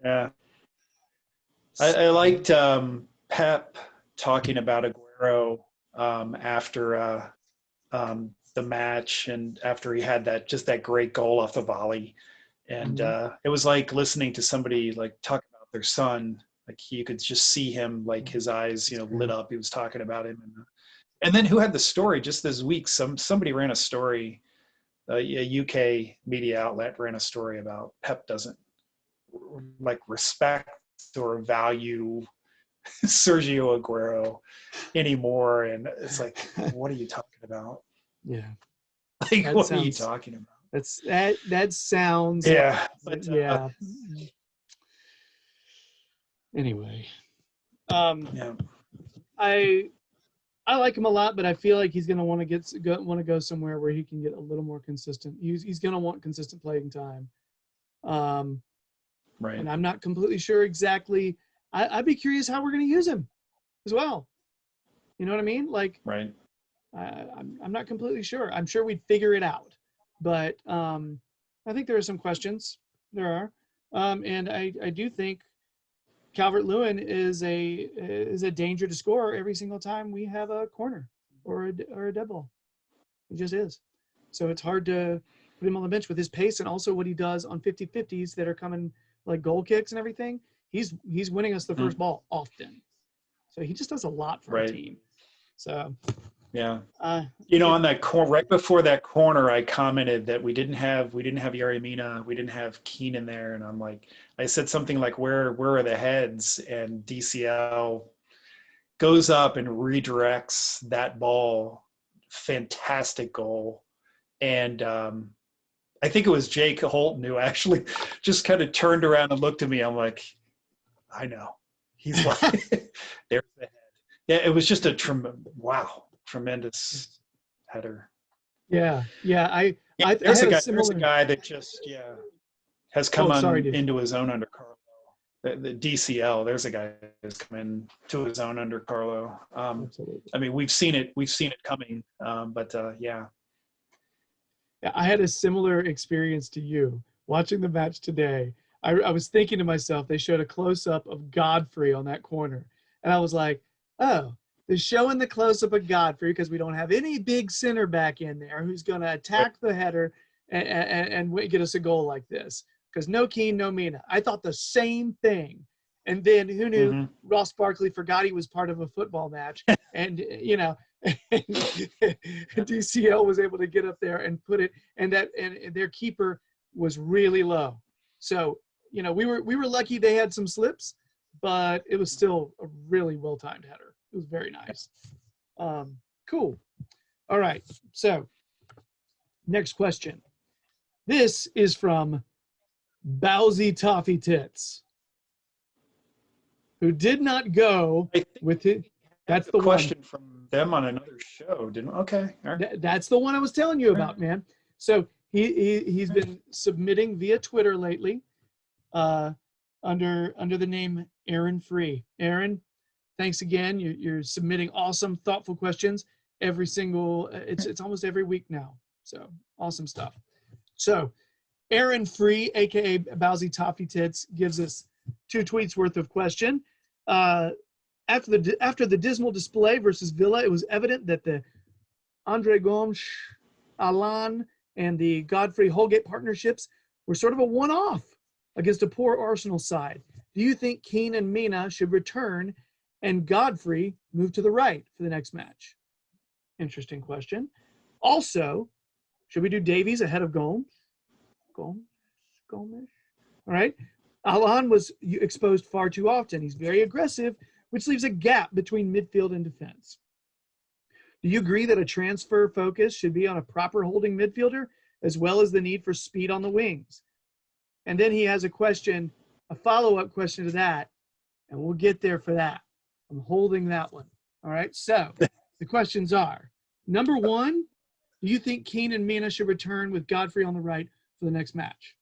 Yeah. I liked Pep talking about Aguero after the match and after he had that great goal off the volley. And it was like listening to somebody like talk about their son. Like you could just see him, like his eyes, lit up. He was talking about him. And then who had the story just this week? Somebody ran a story, a UK media outlet ran a story about Pep doesn't like respect or value Sergio Aguero anymore. And it's like, what are you talking about? Yeah. Like, what are you talking about? That sounds yeah. like, But yeah. Anyway. yeah. I like him a lot, but I feel like he's going to want to go somewhere where he can get a little more consistent. He's going to want consistent playing time. Right. And I'm not completely sure exactly. I'd be curious how we're going to use him as well. You know what I mean? Like, right. I'm not completely sure. I'm sure we'd figure it out, but I think there are some questions. There are, and I do think Calvert-Lewin is a danger to score every single time we have a corner or a dead ball. He just is. So it's hard to put him on the bench with his pace and also what he does on 50-50s that are coming like goal kicks and everything. He's winning us the first ball often. So he just does a lot for our team. So yeah. On that right before that corner, I commented that we didn't have Yerry Mina, we didn't have Keenan there, and I'm like, I said something like, where are the heads? And DCL goes up and redirects that ball. Fantastic goal. And I think it was Jake Holton who actually just kind of turned around and looked at me. I'm like, I know. He's like, there's the head. Yeah, it was just a tremendous header. Yeah. There's a guy that just has come into his own under Carlo. The DCL. There's a guy that's come into his own under Carlo. Absolutely. I mean, we've seen it coming. But yeah. I had a similar experience to you watching the match today. I was thinking to myself, they showed a close-up of Godfrey on that corner. And I was like, oh, they're showing the close-up of Godfrey because we don't have any big center back in there who's going to attack the header and get us a goal like this. Because no Keane, no Mina. I thought the same thing. And then who knew Ross Barkley forgot he was part of a football match. And, DCL was able to get up there and put it, and their keeper was really low. So, we were lucky they had some slips, but it was still a really well-timed header. It was very nice. Cool. All right. So, next question. This is from Bowsy Toffee Tits, who did not go with it. That's the question from them on another show, didn't? Okay. All right. That's the one I was telling you about, man. So he's been submitting via Twitter lately, under the name Aaron Free. Aaron, thanks again. You're submitting awesome, thoughtful questions every single. It's almost every week now. So awesome stuff. So Aaron Free, aka Bowsy Toffee Tits, gives us 2 tweets worth of question. After the dismal display versus Villa, it was evident that the Andre Gomes, Alan, and the Godfrey Holgate partnerships were sort of a one-off against a poor Arsenal side. Do you think Keane and Mina should return and Godfrey move to the right for the next match? Interesting question. Also, should we do Davies ahead of Gomes? Gomes? All right. Alan was exposed far too often. He's very aggressive, which leaves a gap between midfield and defense. Do you agree that a transfer focus should be on a proper holding midfielder as well as the need for speed on the wings? And then he has a follow-up question to that, and we'll get there for that. I'm holding that one. All right, so the questions are, number 1, do you think Keane and Mina should return with Godfrey on the right for the next match?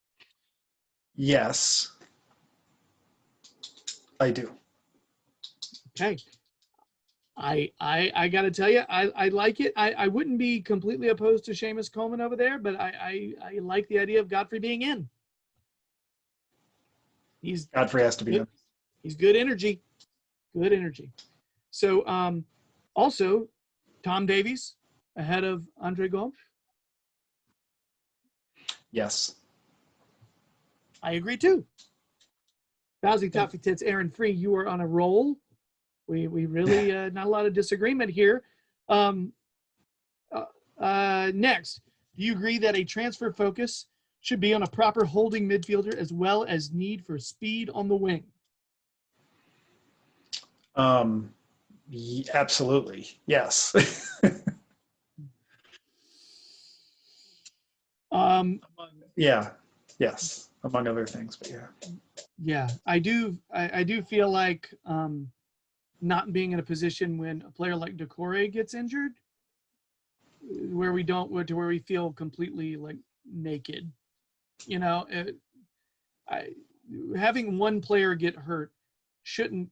Yes, I do. Okay. I got to tell you, I like it. I wouldn't be completely opposed to Seamus Coleman over there, but I like the idea of Godfrey being in. Godfrey has to be in. He's good energy. Good energy. So, also, Tom Davies ahead of Andre Gomes? Yes. I agree too. Bowsy Toffee Tits, Aaron Free, you are on a roll. We really not a lot of disagreement here. Next, do you agree that a transfer focus should be on a proper holding midfielder as well as need for speed on the wing? Absolutely. Yes. Um, Yeah. Yes. Among other things, but yeah. yeah, I do feel like not being in a position when a player like Decore gets injured, where we don't, where we feel completely like naked. You know, I, having one player get hurt shouldn't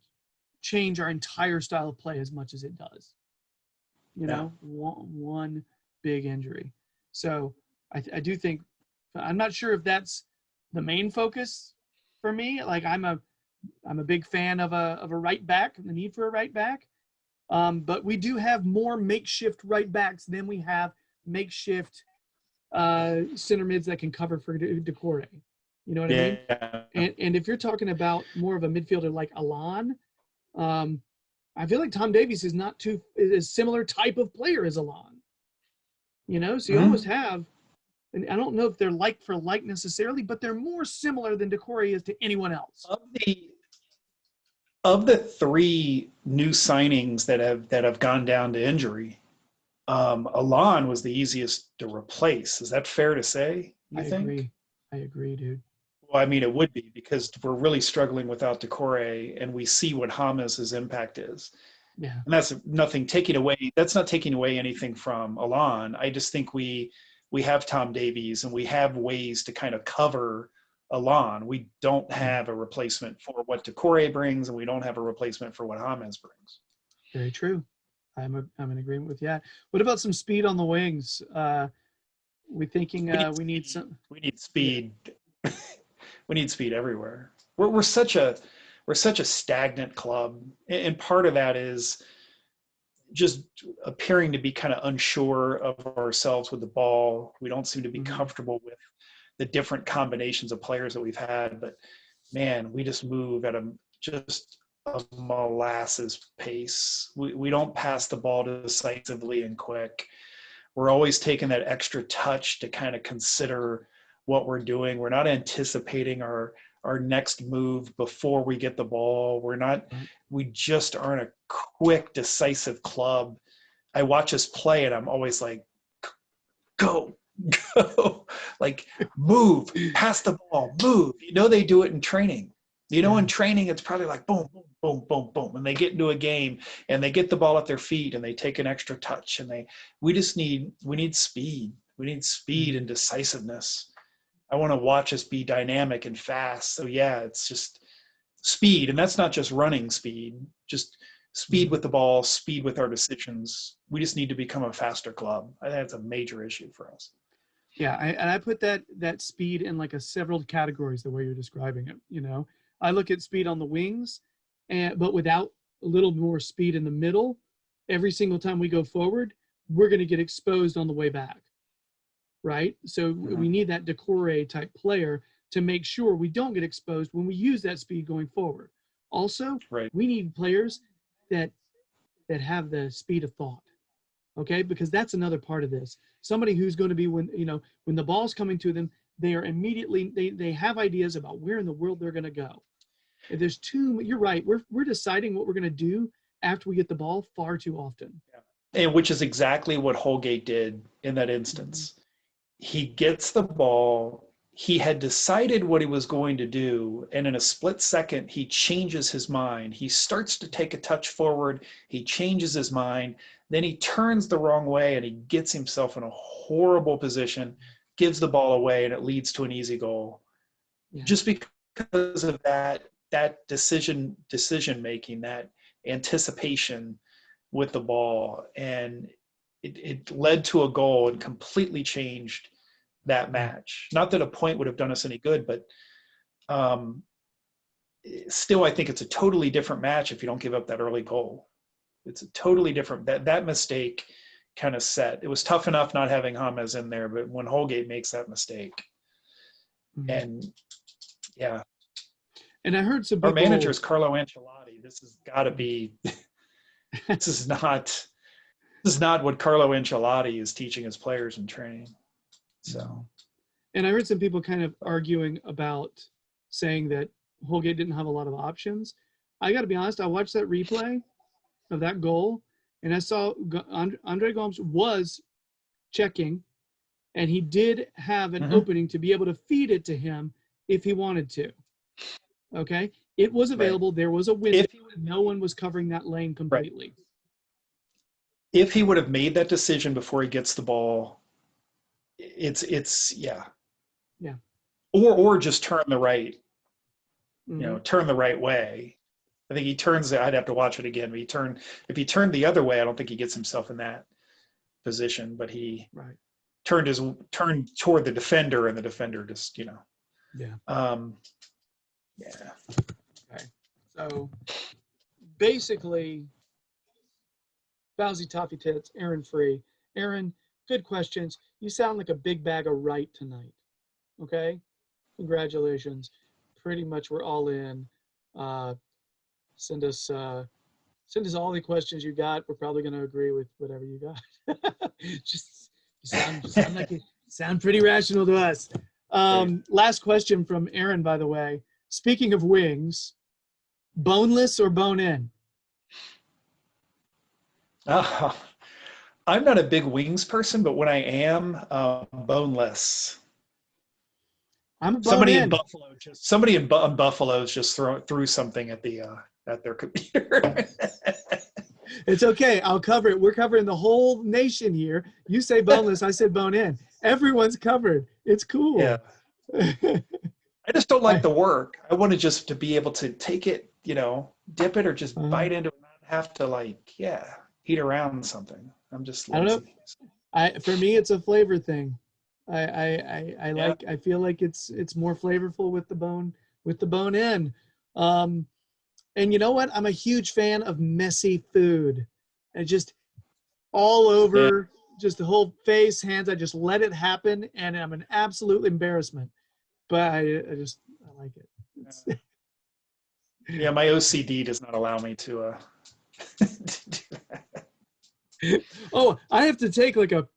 change our entire style of play as much as it does. You Yeah. know, one big injury. So I do think, I'm not sure if that's the main focus for me. Like I'm a big fan of a right back, the need for a right back. But we do have more makeshift right backs than we have makeshift center mids that can cover for Decore. You know what I mean? Yeah. And if you're talking about more of a midfielder like Alon, I feel like Tom Davies is not too is a similar type of player as Alon. You know, so you almost have, and I don't know if they're like for like necessarily, but they're more similar than Decore is to anyone else. Of the three new signings that have gone down to injury, Alon was the easiest to replace. Is that fair to say, you think? I agree, dude. Well, I mean, it would be because we're really struggling without Decore, and we see what James' impact is. Yeah. And that's nothing taking away. That's not taking away anything from Alon. I just think we have Tom Davies and we have ways to kind of cover Alon. We don't have a replacement for what Decore brings, and we don't have a replacement for what James brings. Very true. I'm in agreement with that. What about some speed on the wings? We thinking we need some. We need speed. Yeah. We need speed everywhere. We're such a stagnant club, and part of that is just appearing to be kind of unsure of ourselves with the ball. We don't seem to be comfortable with the different combinations of players that we've had. But man, we just move at just a molasses pace. We don't pass the ball decisively and quick. We're always taking that extra touch to kind of consider what we're doing. We're not anticipating our next move before we get the ball. We just aren't a quick, decisive club. I watch us play and I'm always like, go, like move, pass the ball, move. You know, they do it in training. You know, in training, it's probably like boom, boom, boom, boom, boom. And they get into a game and they get the ball at their feet and they take an extra touch and we need speed. We need speed and decisiveness. I want to watch us be dynamic and fast. So yeah, it's just speed. And that's not just running speed, just speed with the ball, speed with our decisions. We just need to become a faster club. I think that's a major issue for us. Yeah, I put that speed in like several categories the way you're describing it. You know, I look at speed on the wings, but without a little more speed in the middle. Every single time we go forward, we're going to get exposed on the way back, right? So we need that Decore type player to make sure we don't get exposed when we use that speed going forward. Also, we need players that have the speed of thought. Okay, because that's another part of this. Somebody who's going to be, when the ball's coming to them, they are immediately they have ideas about where in the world they're going to go. If there's you're right. We're deciding what we're going to do after we get the ball far too often. And which is exactly what Holgate did in that instance. He gets the ball. He had decided what he was going to do, and in a split second, he changes his mind. He starts to take a touch forward. He changes his mind. Then he turns the wrong way, and he gets himself in a horrible position, gives the ball away, and it leads to an easy goal. Yeah. Just because of that decision making, that anticipation with the ball, and it led to a goal and completely changed that match. Not that a point would have done us any good, but still, I think it's a totally different match if you don't give up that early goal. It's a totally different, that mistake kind of set. It was tough enough not having James in there, but when Holgate makes that mistake, and yeah. And I heard some people, our manager is Carlo Ancelotti. This has got to be, this is not what Carlo Ancelotti is teaching his players in training. So, and I heard some people kind of arguing about saying that Holgate didn't have a lot of options. I got to be honest, I watched that replay of that goal, and I saw Andre Gomes was checking, and he did have an opening to be able to feed it to him if he wanted to. Okay? It was available. Right. There was a window. No one was covering that lane completely. Right. If he would have made that decision before he gets the ball, it's yeah. Or just turn the right, turn the right way. I think he turns. I'd have to watch it again. But if he turned the other way, I don't think he gets himself in that position. But he turned toward the defender, and the defender just Yeah. Yeah. Okay. So basically, Bowsy Toffee Tits, Aaron Free. Aaron, good questions. You sound like a big bag of right tonight. Okay? Congratulations. Pretty much we're all in. Send us all the questions you got. We're probably going to agree with whatever you got. just sound pretty rational to us. Last question from Aaron, by the way. Speaking of wings, boneless or bone in? I'm not a big wings person, but when I am, boneless. I'm a bone in. Somebody in Buffalo just threw something at their computer. It's okay. I'll cover it. We're covering the whole nation here. You say boneless, I said bone in. Everyone's covered. It's cool. Yeah. I just don't like the work. I want to be able to take it, dip it or just bite into it and not have to eat around something. I'm just lazy. I don't know. For me, it's a flavor thing. I feel like it's more flavorful with the bone in. And you know what? I'm a huge fan of messy food. And just all over, just the whole face, hands, I just let it happen, and I'm an absolute embarrassment. But I like it. Yeah, my OCD does not allow me to do that. Oh, I have to take a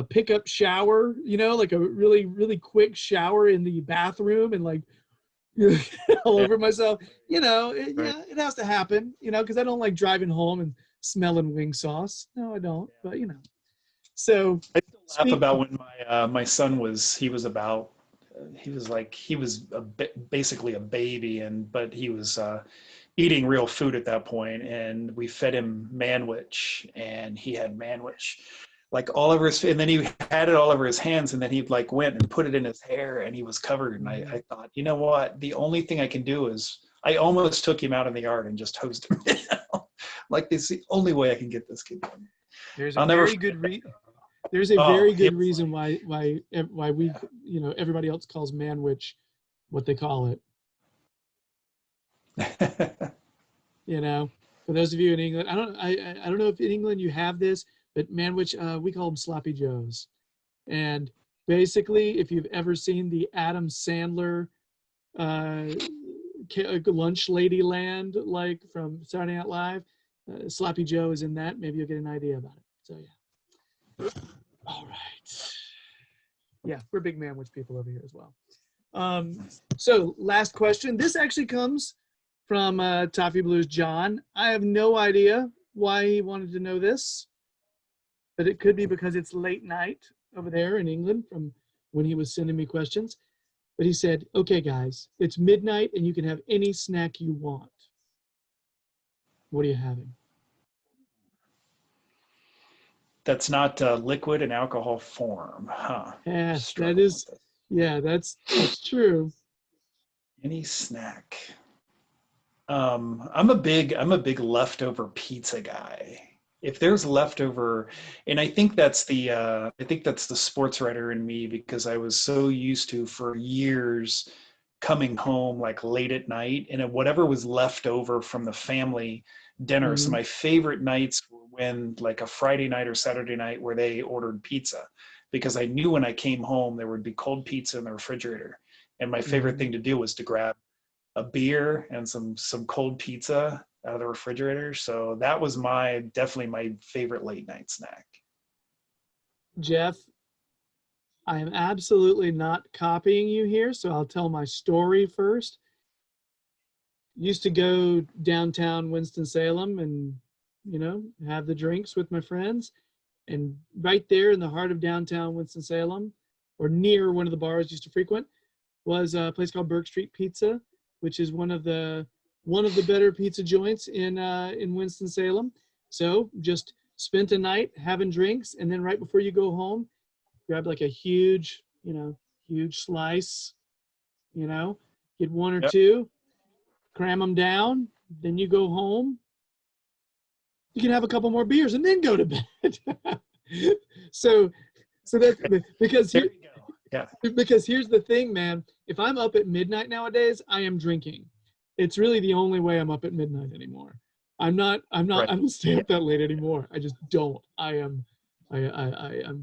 pickup shower, like a really, really quick shower in the bathroom and all over myself. It has to happen, because I don't like driving home and smelling wing sauce. No, I don't. But so I still laugh about when my son was basically a baby, but he was eating real food at that point, and we fed him manwich, and he had manwich all over his, and then he had it all over his hands, and then he went and put it in his hair, and he was covered. And I thought, you know what? The only thing I can do is I almost took him out in the yard and just hosed him. This is the only way I can get this kid done. There's a very good reason why we everybody else calls manwich what they call it. For those of you in England, I don't know if in England you have this, but manwich, we call them sloppy joes. And basically, if you've ever seen the Adam Sandler lunch lady land, from Saturday Night Live, sloppy joe is in that. Maybe you'll get an idea about it. So yeah. All right. Yeah, we're big manwich people over here as well. So last question. This actually comes from Toffee Blues John. I have no idea why he wanted to know this, but it could be because it's late night over there in England from when he was sending me questions. But he said, okay, guys, it's midnight and you can have any snack you want. What are you having? That's not liquid in alcohol form, huh? Yes, that is. Yeah, that's true. Any snack. I'm a big leftover pizza guy. If there's leftover, and I think that's the sports writer in me, because I was so used to for years coming home late at night, and whatever was left over from the family dinner. So my favorite nights were when a Friday night or Saturday night where they ordered pizza, because I knew when I came home there would be cold pizza in the refrigerator, and my favorite thing to do was to grab a beer and some cold pizza out of the refrigerator. So that was definitely my favorite late night snack. Jeff, I am absolutely not copying you here, so I'll tell my story first. used to go downtown Winston-Salem and, have the drinks with my friends. And right there in the heart of downtown Winston-Salem, or near one of the bars I used to frequent, was a place called Burke Street Pizza, which is one of the better pizza joints in Winston-Salem. So just spent a night having drinks, and then right before you go home, grab like a huge slice, get one or two, cram them down, then you go home. You can have a couple more beers and then go to bed. so that's because There you go. Yeah. Because here's the thing, man. If I'm up at midnight nowadays, I am drinking. It's really the only way I'm up at midnight anymore. I'm not right. I don't stay up that late anymore. I just don't. I'm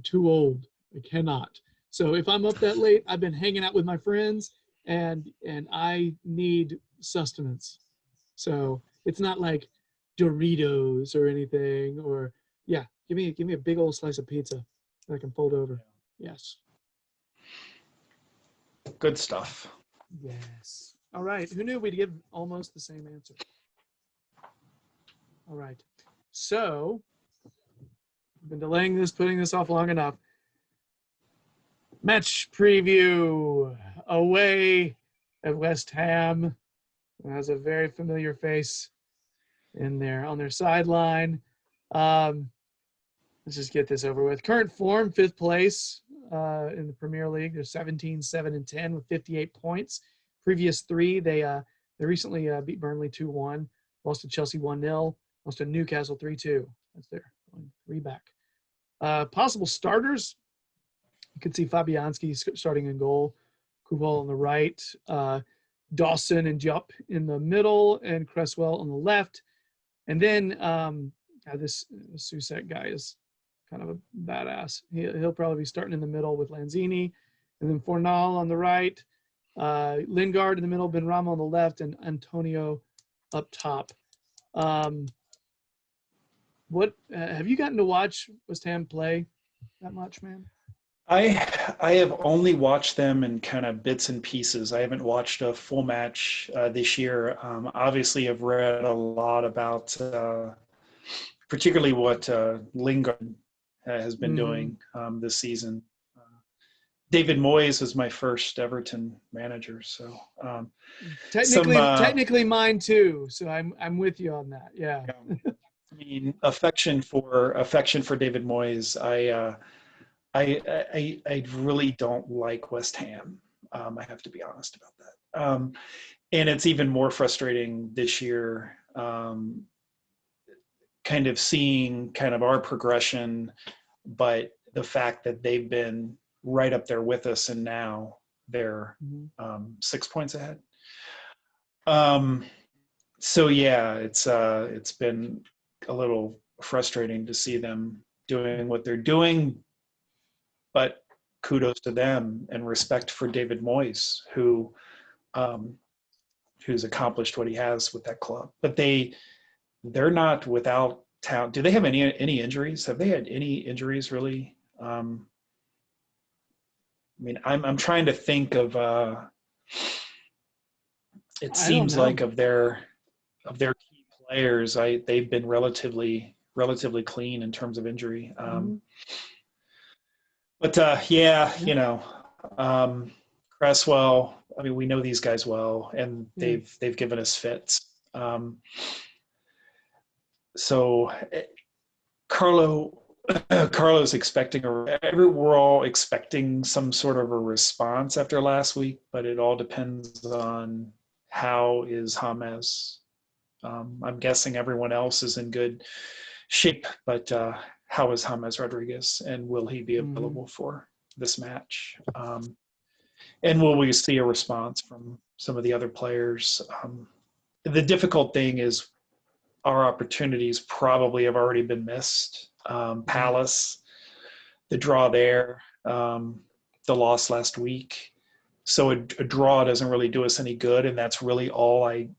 too old. I cannot. So if I'm up that late, I've been hanging out with my friends and I need sustenance. So it's not like Doritos or anything, or give me a big old slice of pizza that I can fold over. Yes. Good stuff. Yes. All right. Who knew we'd give almost the same answer? All right. So I've been delaying this, putting this off long enough. Match preview away at West Ham. It has a very familiar face in there on their sideline. Let's just get this over with. Current form, 5th place in the Premier League. They're 17, 7, and 10 with 58 points. Previous 3, they recently beat Burnley 2-1, lost to Chelsea 1-0, lost to Newcastle 3-2. That's there, going 3 back. Possible starters, you could see Fabianski starting in goal, Kubal on the right, Dawson and Diop in the middle, and Cresswell on the left. And then this Susek guy is kind of a badass. He'll probably be starting in the middle with Lanzini, and then Fornal on the right, Lingard in the middle, Benrahma on the left, and Antonio up top. What have you gotten to watch West Ham play that much, man? I have only watched them in kind of bits and pieces. I haven't watched a full match this year. Obviously, I've read a lot about particularly what Lingard has been doing this season. David Moyes was my first Everton manager, so technically mine too. So I'm with you on that. Yeah. I mean, affection for David Moyes. I really don't like West Ham. I have to be honest about that. And it's even more frustrating this year, kind of seeing kind of our progression, but the fact that they've been right up there with us, and now they're 6 points ahead. So yeah, it's been a little frustrating to see them doing what they're doing, but kudos to them and respect for David Moyes, who's accomplished what he has with that club. But they're not without talent. Do they have any injuries? Have they had any injuries really? I mean, I'm trying to think of. It seems like of their key players, they've been relatively clean in terms of injury. But Cresswell. I mean, we know these guys well, and they've given us fits. So Carlo's expecting we're all expecting some sort of a response after last week, but it all depends on how is James. I'm guessing everyone else is in good shape, but how is James Rodriguez, and will he be available for this match? And will we see a response from some of the other players? The difficult thing is our opportunities probably have already been missed. Palace, the draw there, the loss last week. So a draw doesn't really do us any good, and that's really all I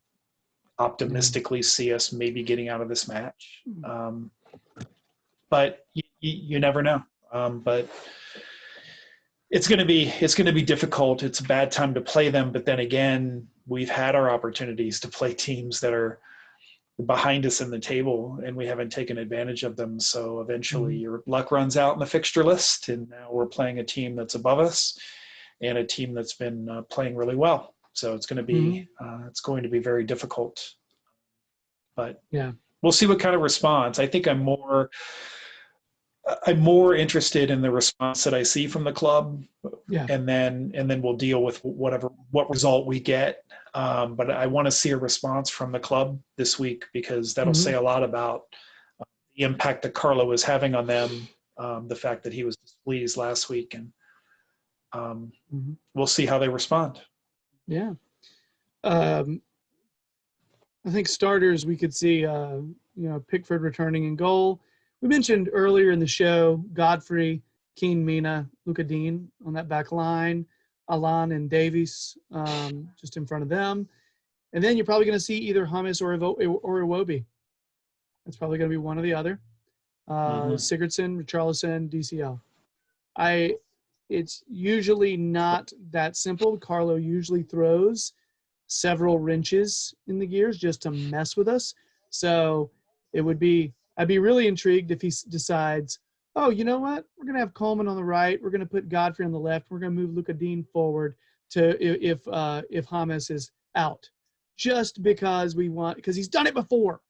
optimistically see us maybe getting out of this match. But you never know. But it's going to be difficult. It's a bad time to play them, but then again, we've had our opportunities to play teams that are behind us in the table, and we haven't taken advantage of them. So eventually, your luck runs out in the fixture list, and now we're playing a team that's above us and a team that's been playing really well. So it's going to be very difficult. But Yeah, we'll see what kind of response. I think I'm more interested in the response that I see from the club, yeah. and then we'll deal with what result we get. But I want to see a response from the club this week, because that'll say a lot about the impact that Carlo is having on them. The fact that he was displeased last week, and we'll see how they respond. Yeah. I think starters, we could see, Pickford returning in goal. We mentioned earlier in the show, Godfrey, Keane, Mina, Luka Dean on that back line, Alan and Davies just in front of them. And then you're probably going to see either Hummus or Iwobi. That's probably going to be one or the other. Sigurdsson, Richarlison, DCL. It's usually not that simple. Carlo usually throws several wrenches in the gears just to mess with us. So I'd be really intrigued if he decides, oh, you know what? We're going to have Coleman on the right. We're going to put Godfrey on the left. We're going to move Luka Dean forward to if Hamas is out, just because because he's done it before.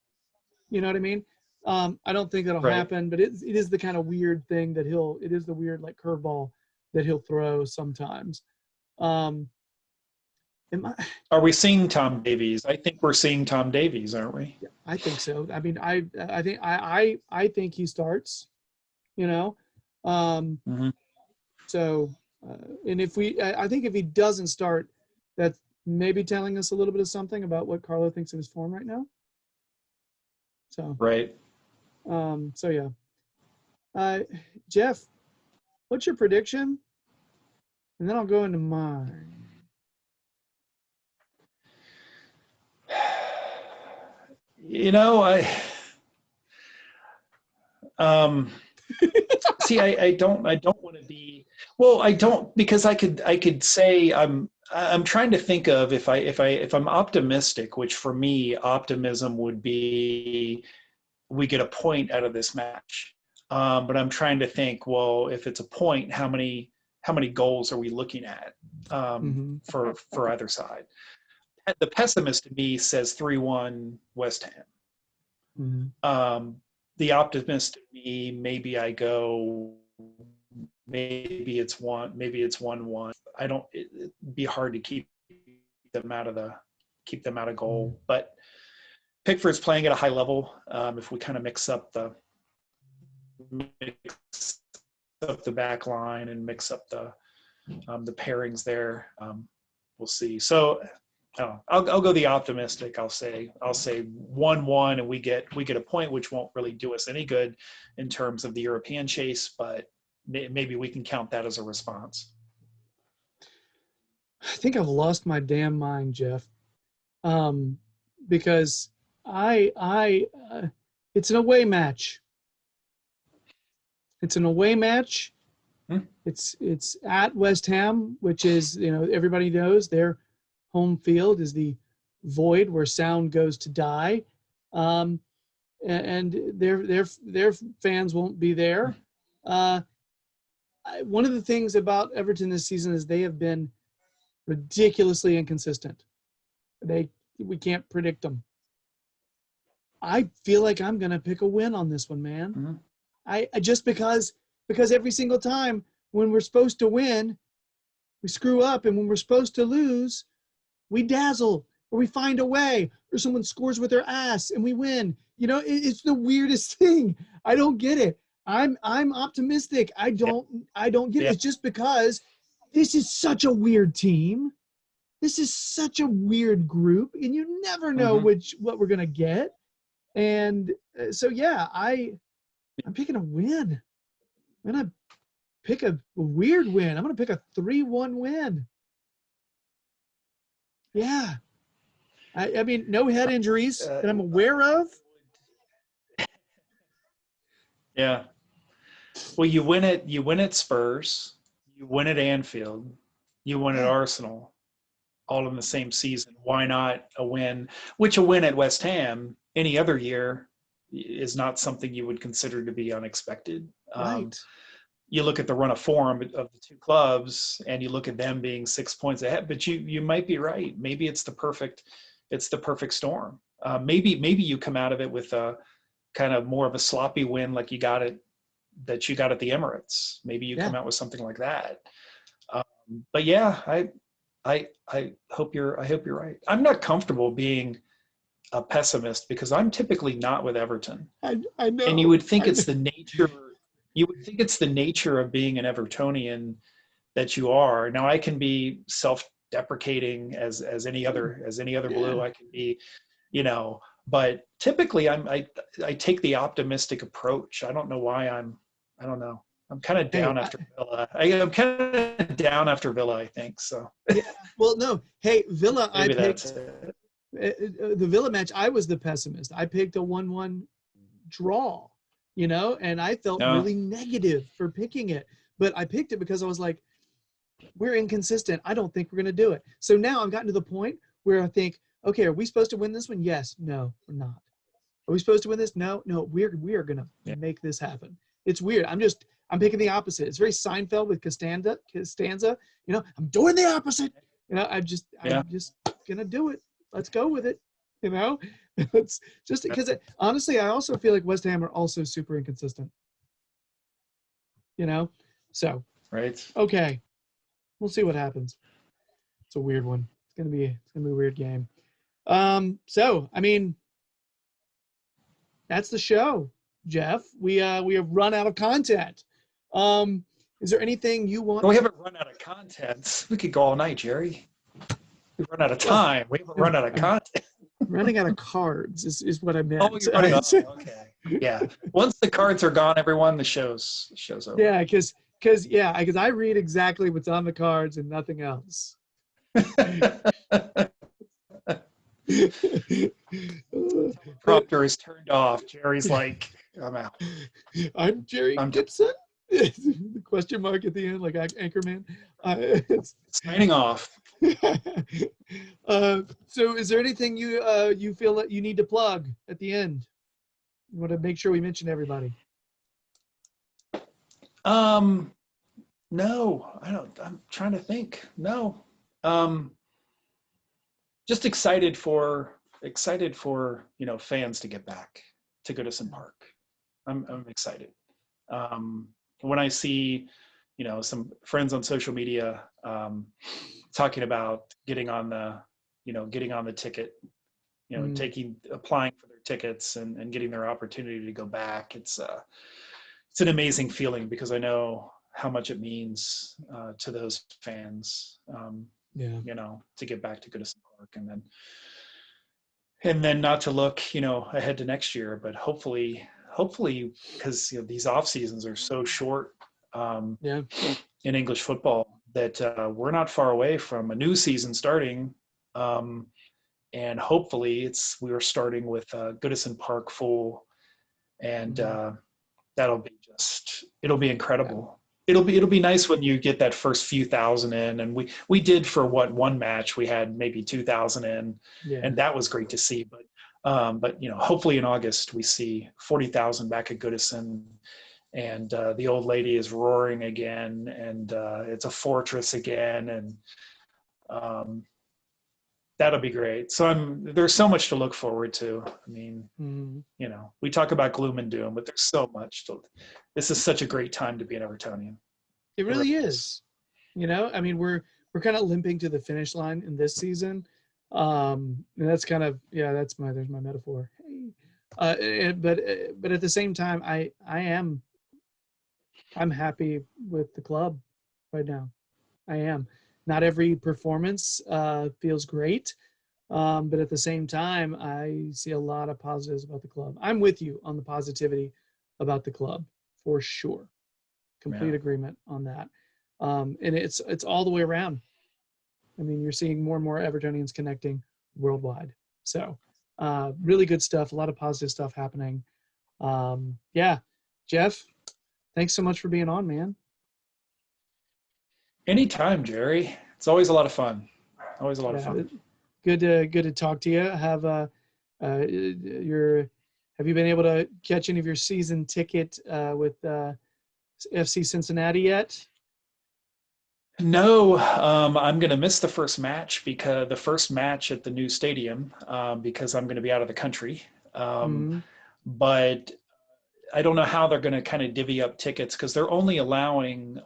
You know what I mean? I don't think that'll happen, but it is the kind of weird thing that it is the weird like curveball that he'll throw sometimes. Are we seeing Tom Davies? I think we're seeing Tom Davies, aren't we? Yeah, I think so. I mean, I think he starts. So, and I think if he doesn't start, that's maybe telling us a little bit of something about what Carlo thinks of his form right now. So right. So yeah. Jeff, what's your prediction? And then I'll go into mine. See, I don't want to be, well, I don't, because I could say I'm trying to think of if I'm optimistic, which for me, optimism would be we get a point out of this match. But I'm trying to think, well, if it's a point, how many goals are we looking at for either side? The pessimist to me says 3-1 West Ham. The optimist to me, maybe I go, maybe it's 1-1. It'd be hard to keep them out of goal. But Pickford's playing at a high level. If we kind of mix up the back line and mix up the pairings there, we'll see. So I'll go the optimistic. I'll say 1-1, and we get a point, which won't really do us any good in terms of the European chase, but maybe we can count that as a response. I think I've lost my damn mind, Jeff, because it's an away match. It's an away match. It's at West Ham, which is, everybody knows their home field is the void where sound goes to die, and their fans won't be there. One of the things about Everton this season is they have been ridiculously inconsistent. We can't predict them. I feel like I'm gonna pick a win on this one, man. I just because every single time when we're supposed to win, we screw up, and when we're supposed to lose, we dazzle, or we find a way, or someone scores with their ass and we win. It's the weirdest thing. I don't get it. I'm optimistic. I don't get it. It's just because this is such a weird team. This is such a weird group, and you never know what we're gonna get. And so yeah, I'm picking a win. I'm gonna pick a weird win. I'm gonna pick a 3-1 win. Yeah. I mean, no head injuries that I'm aware of. Yeah. Well, you win at Spurs. You win at Anfield, you win at Arsenal, all in the same season. Why not a win? Which a win at West Ham any other year is not something you would consider to be unexpected. Right. You look at the run of form of the two clubs, and you look at them being 6 points ahead. But you might be right. Maybe it's the perfect storm. Maybe you come out of it with a kind of more of a sloppy win, like you got at the Emirates. Maybe you come out with something like that. But yeah, I hope you're right. I'm not comfortable being a pessimist because I'm typically not with Everton. I know. And you would think it's the nature. You would think it's the nature of being an Evertonian that you are. Now I can be self-deprecating as any other blue. I can be, but typically I take the optimistic approach. I don't know why I'm kind of down after Villa. I'm kind of down after Villa, I think so. Yeah. Well, no. Hey, Villa. Maybe I picked the Villa match. I was the pessimist. I picked a 1-1 draw. And I felt really negative for picking it. But I picked it because I was like, we're inconsistent. I don't think we're going to do it. So now I've gotten to the point where I think, okay, are we supposed to win this one? Yes. No, we're not. Are we supposed to win this? No. We are going to make this happen. It's weird. I'm picking the opposite. It's very Seinfeld with Costanza. I'm doing the opposite. I'm just going to do it. Let's go with it. It's just because honestly, I also feel like West Ham are also super inconsistent. So right. Okay, we'll see what happens. It's a weird one. It's gonna be a weird game. So I mean, that's the show, Jeff. We have run out of content. Is there anything you want? We haven't run out of content. We could go all night, Gerry. We've run out of time. We haven't run out of content. Running out of cards is what I meant. Oh, you're running out. Okay. Yeah. Once the cards are gone, everyone, the show's over. Yeah, because I read exactly what's on the cards and nothing else. Prompter is turned off. Gerry's like, I'm out. I'm Gerry Gibson. The question mark at the end, like Anchorman. Signing off. So is there anything you feel that you need to plug at the end? You want to make sure we mention everybody? No, I don't. I'm trying to think. No. Just excited for fans to get back to Goodison Park. I'm excited. When I see some friends on social media talking about getting on the ticket, applying for their tickets and getting their opportunity to go back. It's an amazing feeling because I know how much it means to those fans, to get back to Goodison Park and then not to look, ahead to next year, but hopefully because these off seasons are so short in English football that we're not far away from a new season starting, and hopefully we are starting with Goodison Park full, and it'll be incredible. It'll be nice when you get that first few thousand in, and we did for one match we had maybe 2,000 in, and that was great to see. But hopefully in August we see 40,000 back at Goodison, and the old lady is roaring again, and it's a fortress again, and that'll be great. So there's so much to look forward to. I mean, we talk about gloom and doom, but there's so much this is such a great time to be an Evertonian. It really is. I mean, we're kind of limping to the finish line in this season. And that's kind of, there's my metaphor. Hey. But at the same time, I'm happy with the club right now. I am. Not every performance feels great, but at the same time, I see a lot of positives about the club. I'm with you on the positivity about the club for sure. Complete agreement on that. And it's all the way around. I mean, you're seeing more and more Evertonians connecting worldwide. So really good stuff. A lot of positive stuff happening. Jeff, thanks so much for being on, man. Anytime, Jerry. It's always a lot of fun. Always a lot of Yeah, fun. good to talk to you. Have you been able to catch any of your season ticket with FC Cincinnati yet? No, I'm going to miss the first match because the first match at the new stadium because I'm going to be out of the country. Um, Mm-hmm. but I don't know how they're going to kind of divvy up tickets because they're only allowing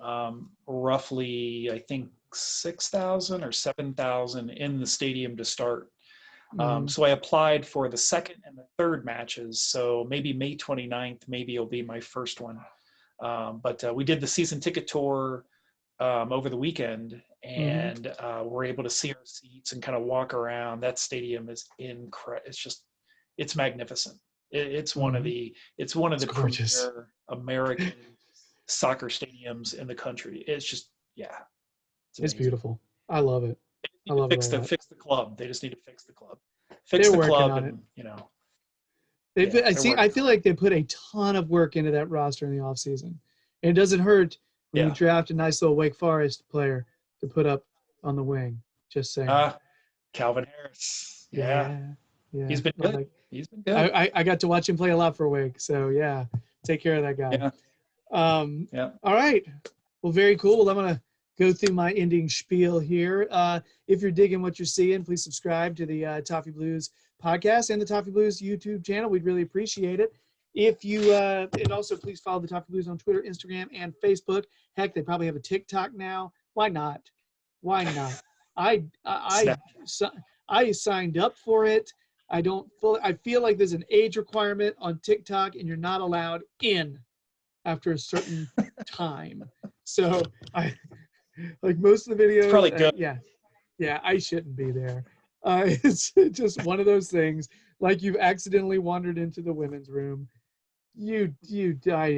roughly, I think, 6,000 or 7,000 in the stadium to start. Mm-hmm. So I applied for the second and the third matches. So maybe May 29th, maybe it'll be my first one. But we did the season ticket tour over the weekend, Mm-hmm. and we're able to see our seats and kind of walk around. That stadium is incredible. It's magnificent. It's one of Mm-hmm. the Gorgeous. premier American soccer stadiums in the country. It's just, yeah, it's It's amazing. beautiful. I love it. They I need to love it a lot. fix the club. They just need to fix the club. Fix They're the working club, on it. and yeah, I they're see. I working feel on it. like they put a ton of work into that roster in the offseason. And it doesn't hurt when you Yeah. draft a nice little Wake Forest player to put up on the wing. Just saying. Calvin Harris. Yeah, Yeah. Yeah. he's been I good. like. He's been good. I got to watch him play a lot for Wake. So yeah, take care of that guy. Yeah. Yeah. All right. Well, very cool. Well, I'm gonna go through my ending spiel here. If you're digging what you're seeing, please subscribe to the Toffee Blues podcast and the Toffee Blues YouTube channel. We'd really appreciate it. If you and also please follow the Toffee Blues on Twitter, Instagram, and Facebook. Heck, they probably have a TikTok now. Why not? Why not? I signed up for it. I feel like there's an age requirement on TikTok, and you're not allowed in after a certain time. So I like most of the videos. It's probably good. Yeah, I shouldn't be there. It's just one of those things. Like you've accidentally wandered into the women's room. I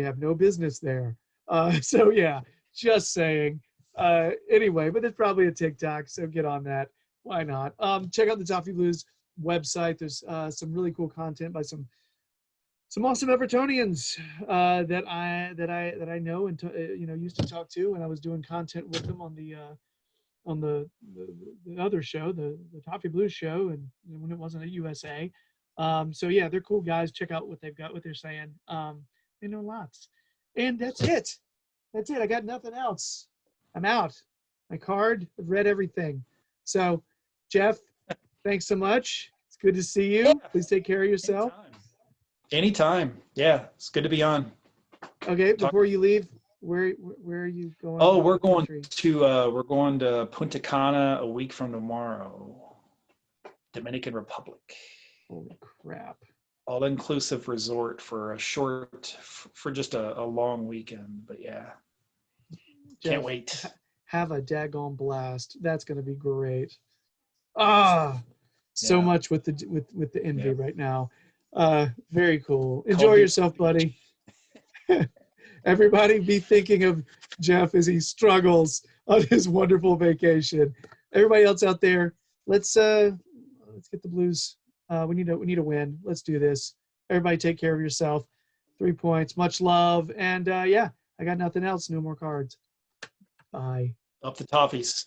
have no business there. So yeah, just saying. Anyway, but there's probably a TikTok, so get on that. Why not? Check out the Toffee Blues website. There's some really cool content by some awesome Evertonians that I know and used to talk to when I was doing content with them on the other show, the Toffee Blues show, and when it wasn't at USA. So yeah, they're cool guys. Check out what they've got, what they're saying. They know lots, and that's it. That's it. I got nothing else. I'm out. My card. I've read everything. So, Jeff, thanks so much. It's good to see you. Yeah. Please take care of yourself. Anytime. Yeah, it's good to be on. Okay, before you leave, where are you going? Oh, we're going to Punta Cana a week from tomorrow. Dominican Republic. Holy crap. All-inclusive resort for just a long weekend, but yeah. Jeff, can't wait. Have a daggone blast. That's going to be great. So much with the envy right now. Very cool. Enjoy yourself, buddy. Everybody be thinking of Jeff as he struggles on his wonderful vacation. Everybody else out there, let's get the Blues. We need a win. Let's do this. Everybody take care of yourself. 3 points. Much love. And I got nothing else. No more cards. Bye. Up the Toffees.